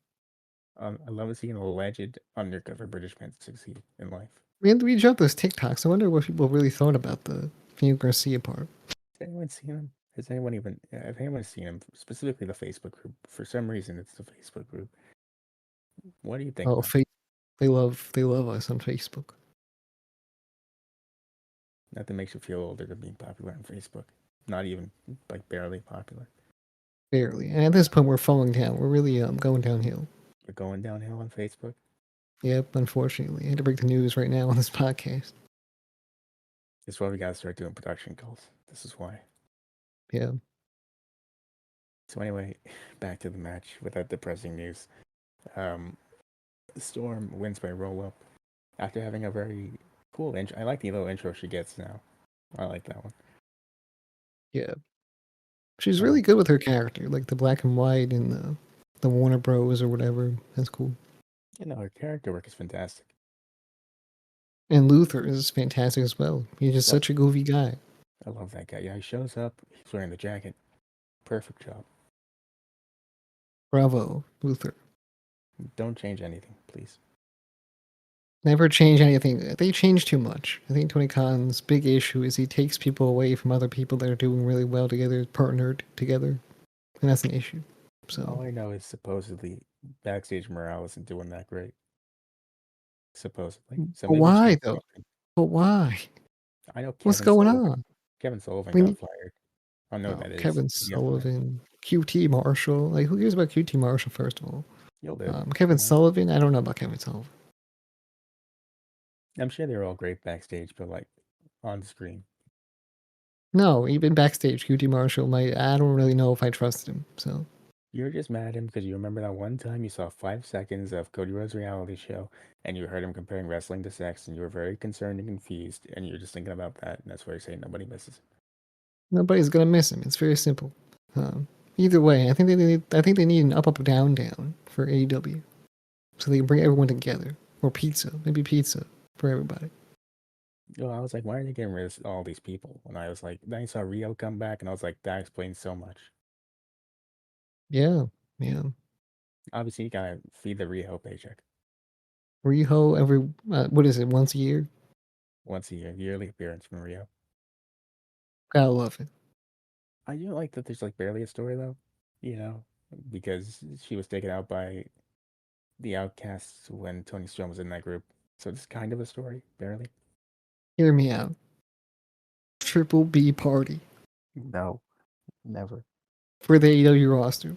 I love to see an alleged undercover British man succeed in life. We dropped those TikToks. I wonder what people really thought about the Daniel Garcia part. Has anyone seen him? Has anyone even? If anyone's seen him, specifically the Facebook group, for some reason it's the Facebook group. What do you think, Oh, Max? they love us on Facebook. Nothing makes you feel older than being popular on Facebook. Not even like barely popular. Barely. And at this point, we're falling down. We're really going downhill. You're going downhill on Facebook. Yep, unfortunately. I had to break the news right now on this podcast. This is why we gotta start doing production calls. This is why. Yeah. So anyway, back to the match with that depressing news. Um, Storm wins by roll up after having a very cool intro. I like the little intro she gets now. I like that one. Yeah. She's Um, really good with her character, like the black and white and the Warner Bros. Or whatever. That's cool. her character work is fantastic. And Luther is fantastic as well. He's just Yep, such a goofy guy. I love that guy. Yeah, he shows up. He's wearing the jacket. Perfect job. Bravo, Luther. Don't change anything, please. Never change anything. They change too much. I think Tony Khan's big issue is he takes people away from other people that are doing really well together, partnered together. And that's an issue. So, All I know is supposedly backstage morale isn't doing that great. Supposedly. So but maybe why change though? something. But why? I know What's Kevin going Sullivan. on? Kevin Sullivan We got need fired. I know what that is. Kevin He got fired. Sullivan, QT Marshall. Like, who cares about QT Marshall? First of all, You'll live. Kevin Sullivan. I don't know about Kevin Sullivan. I'm sure they're all great backstage, but like on screen. No, even backstage, QT Marshall. I don't really know if I trust him. So You're just mad at him because you remember that one time you saw 5 seconds of Cody Rhodes' reality show and you heard him comparing wrestling to sex and you were very concerned and confused and you're just thinking about that and that's why you're saying nobody misses. nobody's gonna miss him. It's very simple. Either way, I think they need an up, up, down, down for AEW, so they can bring everyone together. Or pizza, maybe pizza for everybody. Well, I was like, why are they getting rid of all these people? And I was like, then I saw Rio come back and I was like, that explains so much. Yeah, yeah. Obviously, you gotta feed the Rio paycheck Riho every what is it? Once a year. once a year, yearly appearance from Rio. Gotta love it. I do like that there's like barely a story though, you know, because she was taken out by the Outcasts when Tony Storm was in that group. So it's kind of a story, barely. Hear me out. Triple B party No, never. for the AEW roster.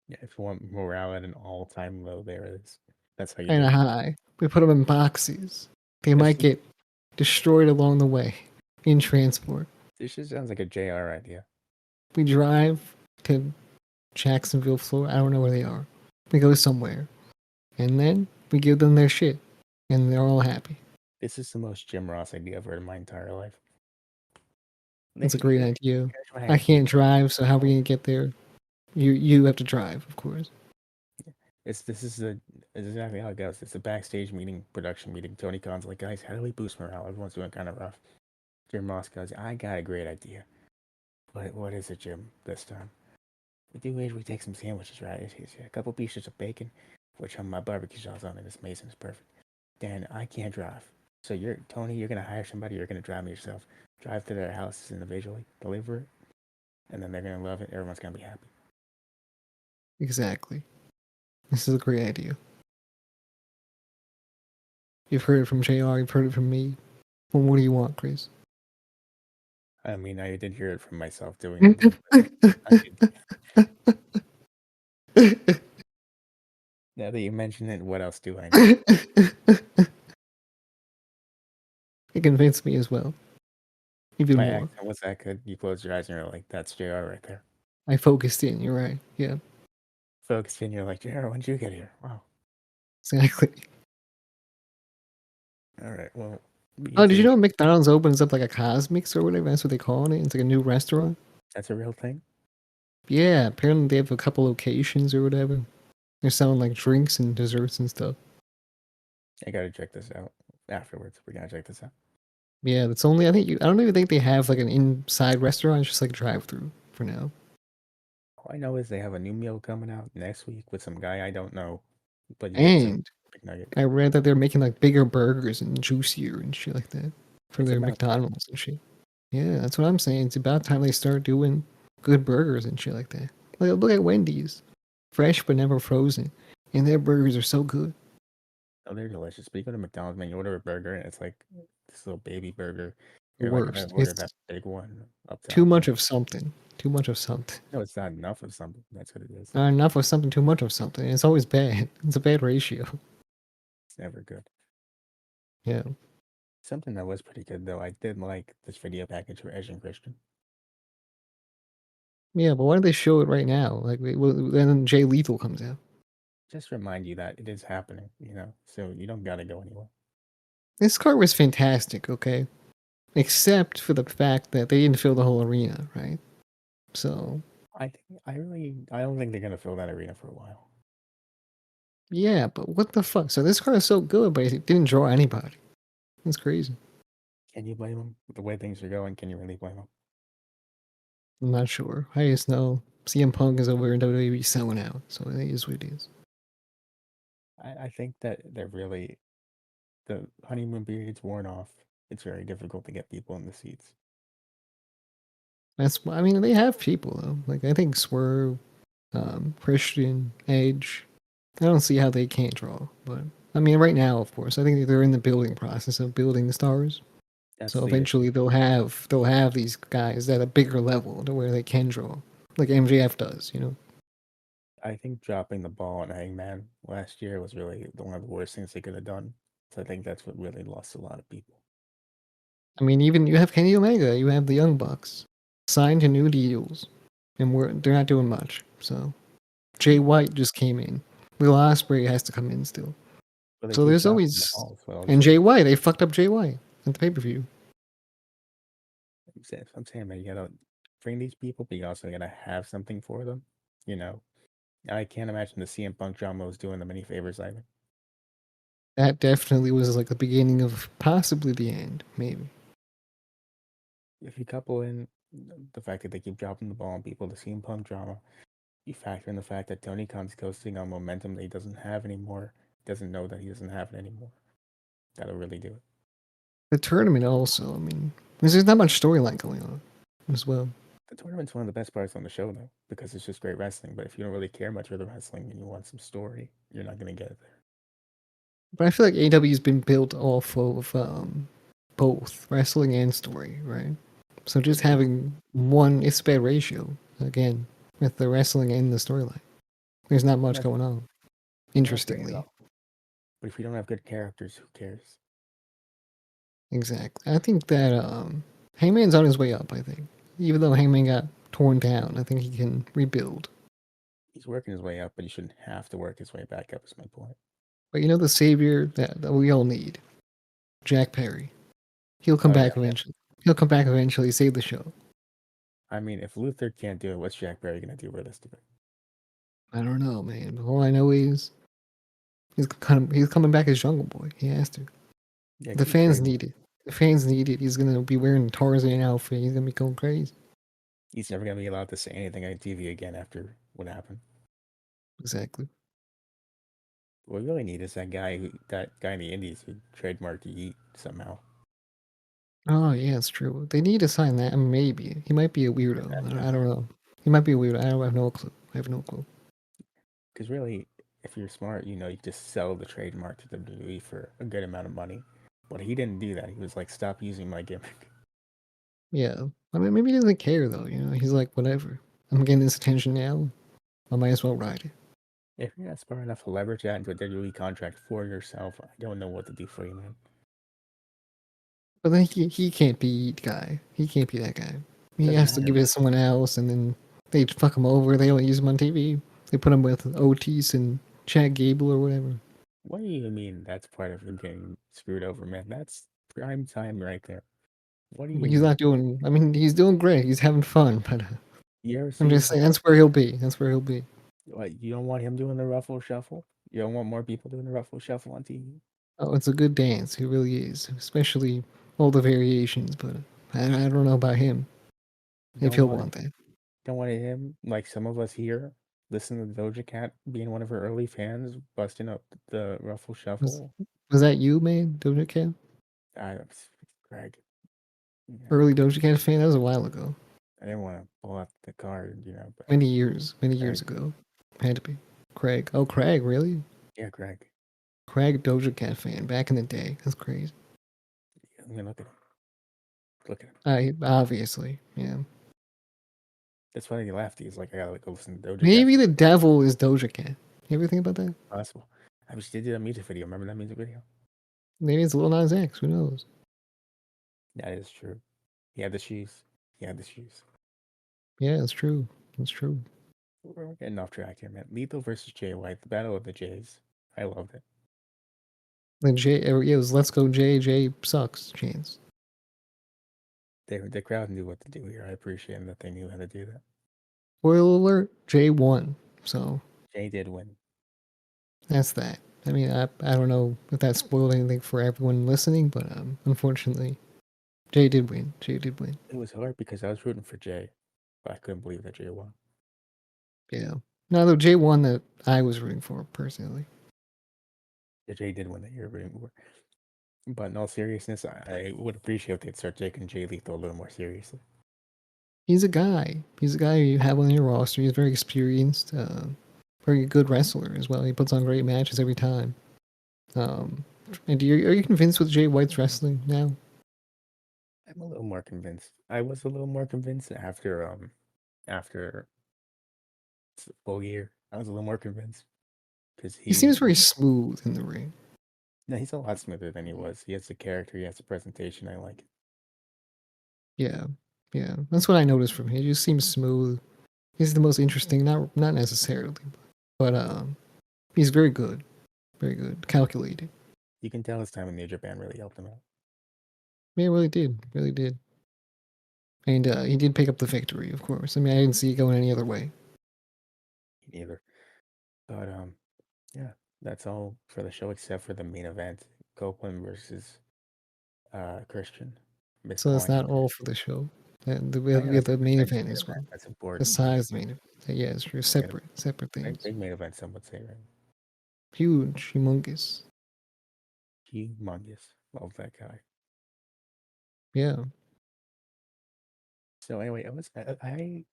Yeah, if you want morale at an all-time low, there it is. That's how you Kind do of it. high. We put them in boxes. They This might get destroyed along the way in transport. this just sounds like a JR idea. We drive to Jacksonville, Florida. I don't know where they are. We go somewhere. And then we give them their shit. And they're all happy. This is the most Jim Ross idea I've heard in my entire life. That's a great idea. Here's what I happened. can't drive, so how are we gonna get there? You have to drive, of course. This is exactly how it goes. It's a backstage meeting, production meeting. Tony Khan's like, guys, how do we boost morale? Everyone's doing kind of rough. Jim Ross goes, I got a great idea. What is it, Jim? This time, we take some sandwiches, right? It's a couple pieces of bacon, which on my barbecue sauce on it is amazing. It's perfect. Then I can't drive, so you're gonna hire somebody. You're gonna drive me yourself. Drive to their houses individually, deliver it, and then they're gonna love it. Everyone's gonna be happy. Exactly. This is a great idea. You've heard it from JR, you've heard it from me. Well, what do you want, Chris? I mean, I did hear it from myself doing it. Now that you mention it, what else do I know? It convinced me as well. Even My more. accent was that good. You close your eyes and you're like, that's JR right there. I focused in, you're right. Yeah, Focused in, you're like, JR, when did you get here? Wow. exactly. All right, well. Oh, did you know McDonald's opens up like a Cosmics or whatever? That's what they call it. It's like a new restaurant. That's a real thing? Yeah, apparently they have a couple locations or whatever. They're selling like drinks and desserts and stuff. I gotta check this out afterwards. We're gonna check this out. Yeah, that's only I don't even think they have like an inside restaurant. It's just like drive through for now. All I know is they have a new meal coming out next week with some guy I don't know, but you get some And big nugget. I read that they're making like bigger burgers and juicier and shit like that for It's their about time. McDonald's and shit. Yeah, that's what I'm saying. It's about time they start doing good burgers and shit like that. Like look at Wendy's, fresh but never frozen, and their burgers are so good. Oh, they're delicious. But you go to McDonald's, man, you order a burger, and it's like this little baby burger. The You're like, I worst. order that It's big one up too top. much of something. Too much of something. No, it's not enough of something. That's what it is. Not enough of something, too much of something. It's always bad. It's a bad ratio. It's never good. Yeah. Something that was pretty good though. I did like this video package for Edge and Christian. Yeah, but why do they show it right now? Like, then Jay Lethal comes out. Just remind you that it is happening, you know. So you don't gotta go anywhere. This card was fantastic, okay? Except for the fact that they didn't fill the whole arena, right? So, I don't think they're gonna fill that arena for a while. yeah, but what the fuck? So this card is so good, but it didn't draw anybody. That's crazy. Can you blame them? The way things are going, can you really blame them? I'm not sure. I just know CM Punk is over in WWE selling out, so it is what it is. I think that they're really the honeymoon period's worn off. It's very difficult to get people in the seats. That's I mean they have people though. Like I think Swerve, Christian, Edge. I don't see how they can't draw, but I mean right now, of course, I think they're in the building process of building the stars. That's So the issue. eventually they'll have these guys at a bigger level to where they can draw, like MJF does. You know. I think dropping the ball on Hangman last year was really one of the worst things they could have done. So I think that's what really lost a lot of people. I mean, even you have Kenny Omega, you have the Young Bucks signed to new deals, and they're not doing much. So Jay White just came in. Will Ospreay has to come in still. But they So keep there's dropping the always ball. So I'll and say. Jay White. They fucked up Jay White at the pay per view. I'm saying, man, you gotta bring these people, but you also gotta have something for them. You know, I can't imagine the CM Punk drama was doing them any favors either. That definitely was like the beginning of possibly the end, maybe. If you couple in the fact that they keep dropping the ball on people, the CM Punk drama, you factor in the fact that Tony Khan's coasting on momentum that he doesn't have anymore, doesn't know that he doesn't have it anymore. That'll really do it. The tournament also. I mean, there's not much storyline going on as well. The tournament's one of the best parts on the show, though, because it's just great wrestling. But if you don't really care much for the wrestling and you want some story, you're not gonna get it there. But I feel like AEW's been built off of both wrestling and story, right? So just It is. having one, it's a bad ratio again with the wrestling and the storyline. There's not much That's going on. that's great at Interestingly, all. But if you don't have good characters, who cares? exactly. I think that Hangman's on his way up. I think, even though Hangman got torn down, I think he can rebuild. He's working his way up, but he shouldn't have to work his way back up. Is my point. But you know the savior that we all need, Jack Perry. He'll come Oh yeah, back eventually. He'll come back eventually, save the show. I mean, if Luther can't do it, what's Jack Barry gonna do realistically? I don't know, man. All I know is he's coming back as Jungle Boy. He has to. Yeah, The keep fans trading. need it. The fans need it. He's gonna be wearing Tarzan outfit. He's gonna be going crazy. He's never gonna be allowed to say anything on TV again after what happened. Exactly. What we really need is that guy in the Indies who trademarked Yeet somehow. Oh yeah, it's true. They need to sign that. Maybe he might be a weirdo. That too. I don't know. He might be a weirdo. I have no clue. I have no clue. Because really, if you're smart, you know you just sell the trademark to WWE for a good amount of money. But he didn't do that. He was like, "Stop using my gimmick." Yeah. I mean, maybe he doesn't care though. You know, he's like, whatever. I'm getting this attention now. I might as well ride it. If you're not smart enough to leverage that into a WWE contract for yourself, I don't know what to do for you, man. But then he can't be the guy. He can't be that guy. He Doesn't has to matter. give it to someone else, and then they fuck him over. They don't use him on TV. They put him with Otis and Chad Gable or whatever. What do you mean that's part of him getting screwed over, man? That's prime time right there. What do you He's mean? not doing. I mean, he's doing great. He's having fun, but You ever I'm seen just saying that's where he'll be. That's where he'll be. what, you don't want him doing the ruffle shuffle? You don't want more people doing the ruffle shuffle on TV? Oh, it's a good dance. It really is, especially all the variations. But I don't know about him if Don't he'll want want that. don't want him like some of us here listen to Doja Cat being one of her early fans, busting up the ruffle Was shuffle. was that you, man? Doja Cat, I Greg, yeah, early Doja Cat fan. That was a while ago. I didn't want to pull out the card, you know, but Many years Greg, ago. Had to be. Craig. Oh, Craig, really? yeah, Greg. Craig Doja Cat fan back in the day. That's crazy. I mean, look at him. Look at him. I obviously, yeah. That's why he laughed. He's like, I gotta go listen to Doja Cat. Maybe the devil is Doja Cat. You ever think about that? Possible. I wish they did a music video. Remember that music video? Maybe it's Lil Nas X. Who knows? That is true. He had the shoes. He had the shoes. Yeah, it's true. It's true. We're getting off track here, man. Lethal versus Jay White, the battle of the Jays. I loved it. The yeah, it was Let's Go Jay. Jay sucks. Chance. The crowd knew what to do here. I appreciate that they knew how to do that. Spoiler alert: Jay won. So Jay did win. that's that. I mean, I don't know if that spoiled anything for everyone listening, but unfortunately, Jay did win. Jay did win. It was hard because I was rooting for Jay, but I couldn't believe that Jay won. Yeah. No, though Jay won that I was rooting for personally. Yeah, Jay did win that you're rooting for. But in all seriousness, I would appreciate if they'd start taking Jay Lethal a little more seriously. He's a guy. He's a guy you have on your roster. He's very experienced, very good wrestler as well. He puts on great matches every time. And are you convinced with Jay White's wrestling now? I'm a little more convinced. I was a little more convinced after full year. I was a little more convinced because He seems very smooth in the ring. no, he's a lot smoother than he was. He has the character, he has the presentation. I like it. Yeah, yeah. That's what I noticed from him. He just seems smooth. He's the most interesting, not necessarily, but he's very good, calculated. You can tell his time in New Japan really helped him out. Yeah, really did. And he did pick up the victory, of course. I mean, I didn't see it going any other way. Either, but yeah, that's all for the show except for the main event: Copeland versus Christian. Miss So that's Point. not all for the show. Oh yeah, We have that's the main that's event main as well. event. That's important. Besides the main event, yeah, it's true. Main event. Separate things. Big main event. Some would say, right? Huge, humongous. Humongous. Love that guy. Yeah, So anyway, I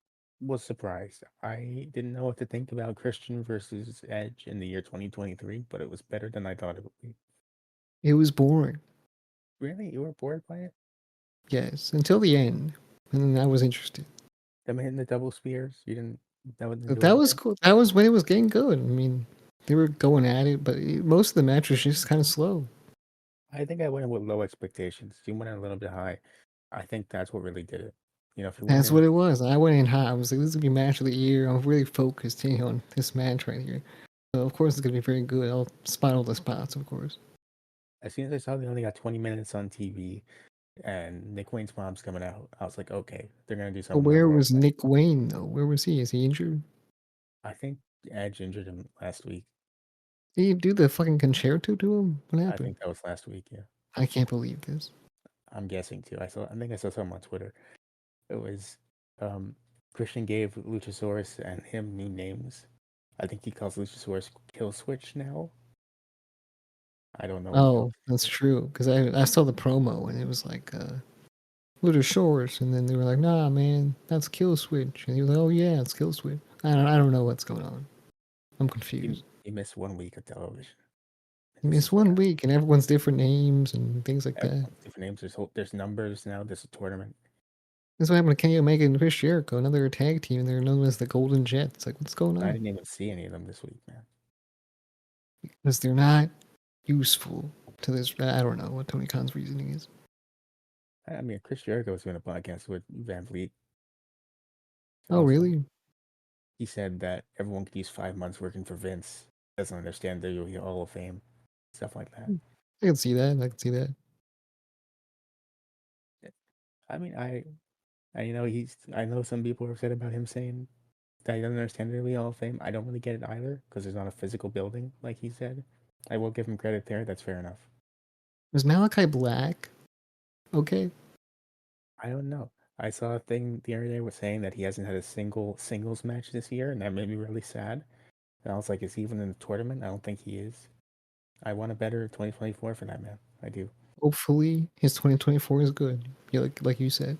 was surprised. I didn't know what to think about Christian versus Edge in the year 2023, but it was better than I thought it would be. it was boring. Really? You were bored by it? Yes, until the end, and then I was interested. Them hitting the double spears? You didn't that wouldn't But do that was anything? cool. That was when it was getting good. I mean, they were going at it, but most of the match was just kind of slow. I think I went in with low expectations. You went in a little bit high. I think that's what really did it. You know, if you went That's in what it was. I went in hot. I was like, this is gonna be match of the year. I'm really focused on this match right here. So of course it's gonna be very good. I'll spot all the spots, of course. as soon as I saw they only got 20 minutes on TV and Nick Wayne's mom's coming out, I was like, okay, they're gonna do But something on where Raw. was Nick Wayne though? Where was he? Is he injured? I think Edge injured him last week. Did he do the fucking concerto to him? What I happened? think that was last week, yeah. I can't believe this. I'm guessing too. I think I saw something on Twitter. It was um Christian gave Luchasaurus and him new names. I think he calls Luchasaurus Kill Switch now. I don't know what he calls Oh, that's true. Because I saw the promo and it was like Little Shorts, and then they were like, "Nah, man, that's Kill Switch," and he was like, "Oh yeah, it's Kill Switch." I don't know what's going on. I'm confused. he missed 1 week of television. This It's is what one week and everyone's different names and things like that. everyone's different names. There's numbers now. There's a tournament. That's what happened to Kenny Omega and Chris Jericho, another tag team, and they're known as the Golden Jets. Like, what's going I on? didn't even see any of them this week, man. Because they're not useful to this. I don't know what Tony Khan's reasoning is. I mean, Chris Jericho was doing a podcast with Van Vliet Oh, also. really? He said that everyone could use 5 months working for Vince. Doesn't understand the Hall of Fame, stuff like that. I can see that. I can see that. I mean, you know, I know some people are upset about him saying that he doesn't understand the Hall of Fame. I don't really get it either because there's not a physical building, like he said. I will give him credit there. That's fair enough. Was Malachi Black okay? I don't know. I saw a thing the other day was saying that he hasn't had a single singles match this year, and that made me really sad. And I was like, is he even in the tournament? I don't think he is. I want a better 2024 for that man. I do. Hopefully, his 2024 is good. Yeah, like you said.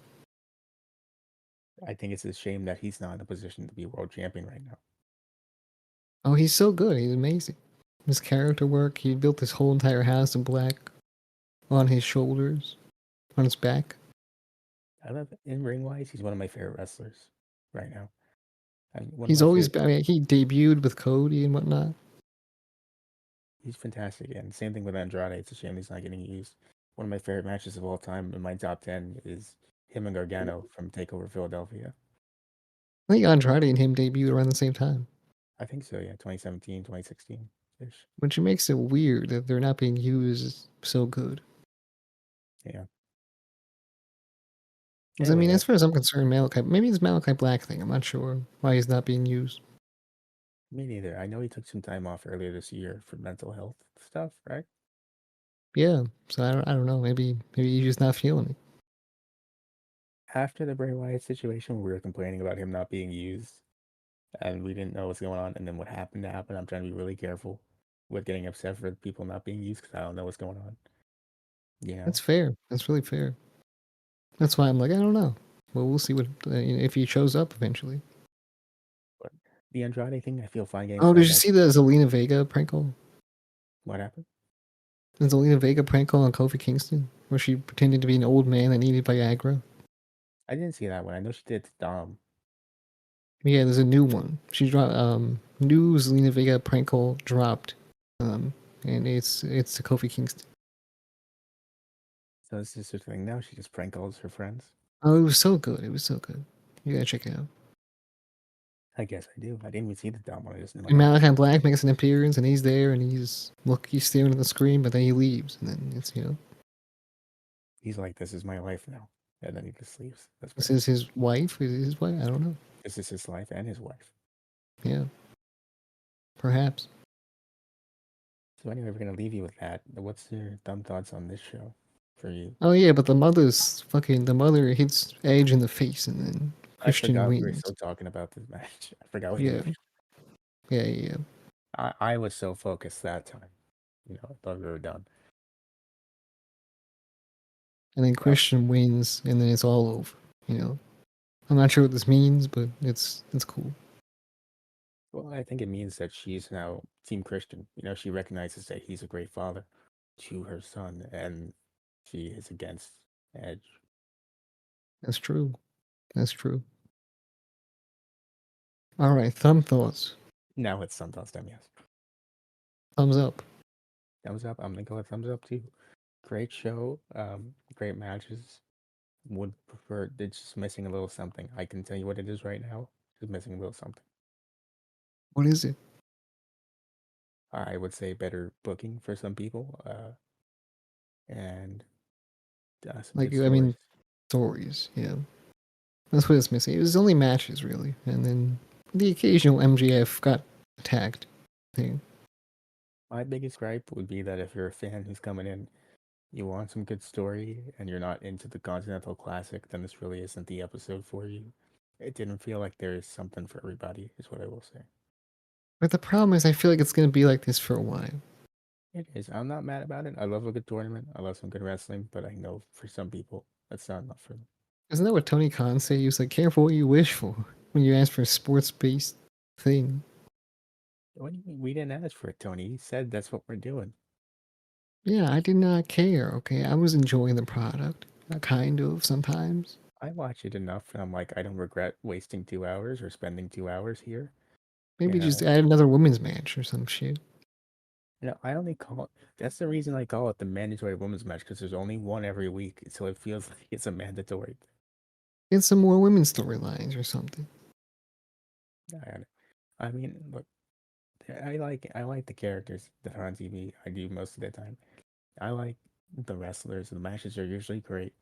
I think it's a shame that he's not in a position to be world champion right now. Oh, he's so good. He's amazing. His character work. He built this whole entire house in black on his shoulders, on his back. I love it. In ring wise, he's one of my favorite wrestlers right now. I mean, one of He's my always favorite. been, I mean, he debuted with Cody and whatnot. He's fantastic, and same thing with Andrade. It's a shame he's not getting used. One of my favorite matches of all time in my top 10 is him and Gargano from Takeover Philadelphia. I think Andrade and him debuted around the same time, I think so, yeah, 2017, 2016 ish. which makes it weird that they're not being used so good. Yeah. Because I Anyway, mean, as that's far as I'm concerned, Malachi, maybe it's Malachi Black thing. I'm not sure why he's not being used. me neither. I know he took some time off earlier this year for mental health stuff, right? Yeah, so I don't know. Maybe he's just not feeling it. After the Bray Wyatt situation, we were complaining about him not being used, and we didn't know what's going on. And then what happened to happen. I'm trying to be really careful with getting upset for people not being used because I don't know what's going on. You That's know, fair. That's really fair. That's why I'm like, I don't know. Well, we'll see what if he shows up eventually. but the Andrade thing, I feel fine getting Oh, did signed you back. see the Zelina Vega prank call? What happened? The Zelina Vega prank call on Kofi Kingston, where she pretended to be an old man that needed Viagra. I didn't see that one. I know she did to Dom. Yeah, there's a new one. She dropped new Zelina Vega prank call dropped, um, and it's to Kofi Kingston. So this is her thing now. She just prank calls her friends. Oh, it was so good. It was so good. You gotta check it out. I guess I do. I didn't even see the Dom one. I just knew I And had to Malachi see. Black makes an appearance, and he's there, and he's staring at the screen, but then he leaves, and then it's He's like, "This is my life now," and then he just leaves. That's this great. is his wife. Is it his wife? I don't know. This is his life and his wife. Yeah, perhaps. So anyway, we're gonna leave you with that. What's your thumb thoughts on this show for you? Oh yeah, but the mother hits Edge in the face, and then I Christian forgot we were wins. still talking about this match. I forgot we Yeah, didn't. yeah. I was so focused that time. I thought we were done. And then Well, Christian wins, and then it's all over. You know, I'm not sure what this means, but it's cool. well, I think it means that she's now Team Christian. She recognizes that he's a great father to her son, and she is against Edge. That's true. That's true. All right, thumb thoughts. Now it's sometimes time, yes. Thumbs up. Thumbs up. I'm gonna go with thumbs up too. Great show. Great matches. Would prefer. It's just missing a little something. I can tell you what it is right now. It's missing a little something. What is it? I would say better booking for some people. And some Like good I mean, stories. stories. Yeah, that's what it's missing. It was only matches really, and then the occasional MGF got attacked thing. My biggest gripe would be that if you're a fan who's coming in, you want some good story, and you're not into the Continental Classic, then this really isn't the episode for you. It didn't feel like there's something for everybody, is what I will say. But the problem is, I feel like it's gonna be like this for a while. It is. I'm not mad about it. I love a good tournament. I love some good wrestling, but I know for some people that's not enough for them. Isn't that what Tony Khan said? He was like, "Careful what you wish for when you ask for a sports-based thing." What do you mean? We didn't ask for it, Tony. He said that's what we're doing. Yeah, I did not care. Okay, I was enjoying the product, kind of sometimes. I watch it enough, and I'm like, I don't regret wasting 2 hours or spending 2 hours here. You Maybe just know, add another women's match or some shit. I only call it. That's the reason I call it the mandatory women's match because there's only one every week, so it feels like it's a mandatory. Get some more women's storylines or something. I mean, look, I like the characters that are on TV. I do most of the time. I like the wrestlers. The matches are usually great.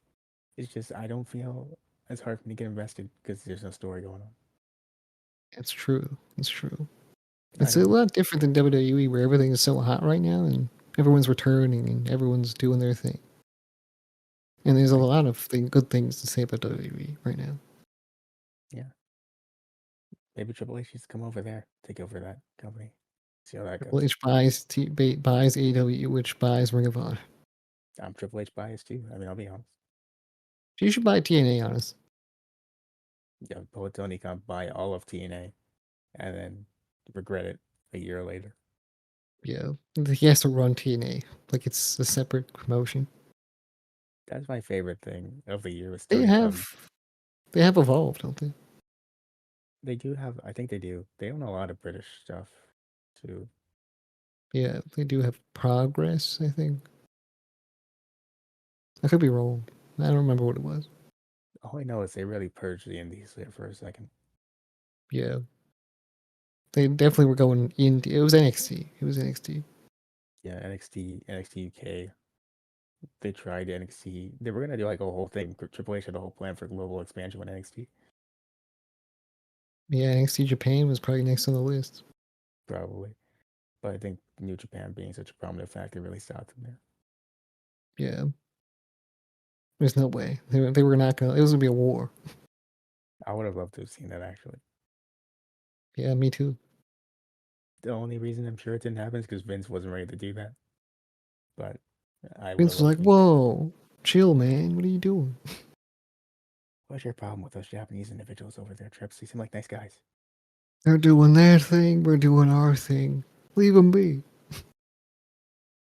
It's just I don't feel it's hard for me to get invested because there's no story going on. It's true. It's true. I It's a don't. lot different than WWE, where everything is so hot right now and everyone's returning and everyone's doing their thing. And there's a I lot of good things to say about WWE right now. Yeah. Maybe Triple H needs to come over there, take over that company, see how that Triple goes. H buys AEW, which buys Ring of Honor. I'm Triple H biased too. I mean, I'll be honest. You should buy TNA, honest. Yeah, but Tony can't buy all of TNA and then regret it a year later. Yeah, he has to run TNA like it's a separate promotion. That's my favorite thing of the year was They Tony. have they have evolved, don't they? They do have. I think they do. They own a lot of British stuff too. Yeah, they do have progress. I think I could be wrong. I don't remember what it was. All I know is they really purged the indies there for a second. Yeah, they definitely were going indie. It was NXT. It was NXT. Yeah, NXT UK. They tried NXT. They were gonna do like a whole thing. Triple H had a whole plan for global expansion with NXT, Yeah, NXT Japan was probably next on the list. probably. But I think New Japan being such a prominent factor really stopped them there. Yeah, there's no way they were not gonna. It was gonna be a war. I would have loved to have seen that actually. Yeah, me too. The only reason I'm sure it didn't happen is because Vince wasn't ready to do that. But I would have Vince was loved like, to. "Whoa, chill, man. What are you doing?" What's your problem with those Japanese individuals over there, Trips? They seem like nice guys. They're doing their thing. We're doing our thing. Leave them be. Just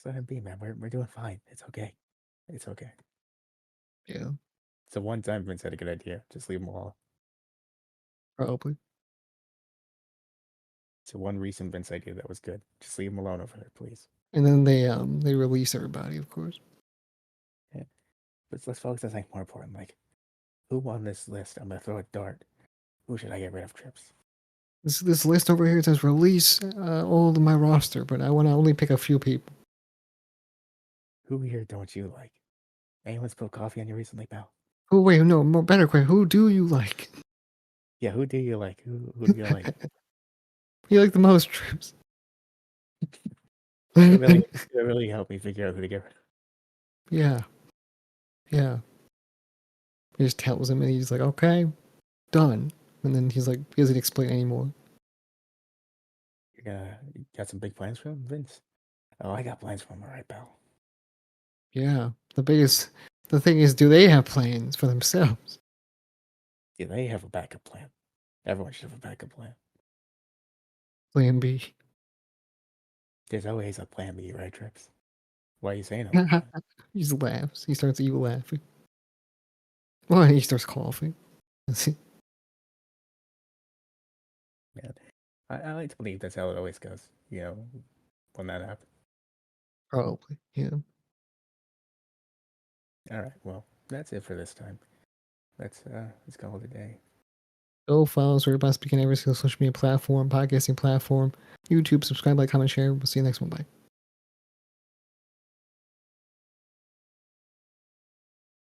let him be, man. We're doing fine. It's okay. It's okay. Yeah, It's the one time Vince had a good idea. Just leave him alone. probably. It's the one recent Vince idea that was good. Just leave him alone over there, please. And then they release everybody, of course. Yeah. But let's focus on something more important. Like, who on this list? I'm gonna throw a dart. Who should I get rid of, Trips? This list over here says release all of my roster, but I want to only pick a few people. Who here don't you like? Anyone spilled coffee on you recently, pal? Oh wait, no, more better question. Who do you like? Yeah, who do you like? Who do you like? You like the most trips. It really helped me figure out who to get rid of. Yeah, yeah. He just tells him, and he's like, "Okay, done." And then he's like, he doesn't explain anymore. You got some big plans for him, Vince? Oh, I got plans for him, all right, pal. Yeah, the thing is, do they have plans for themselves? Yeah, they have a backup plan. Everyone should have a backup plan. Plan B. There's always a plan B, right, Trips? Why are you saying it like that? He just laughs. He starts evil laughing. Well, he starts coughing. Man, I like to believe that's how it always goes. When that happens. Probably, yeah. All right, well, that's it for this time. Let's call it a day. Go follow us wherever you speaking every single social media platform, podcasting platform, YouTube. Subscribe, like, comment, share. We'll see you next one. Bye.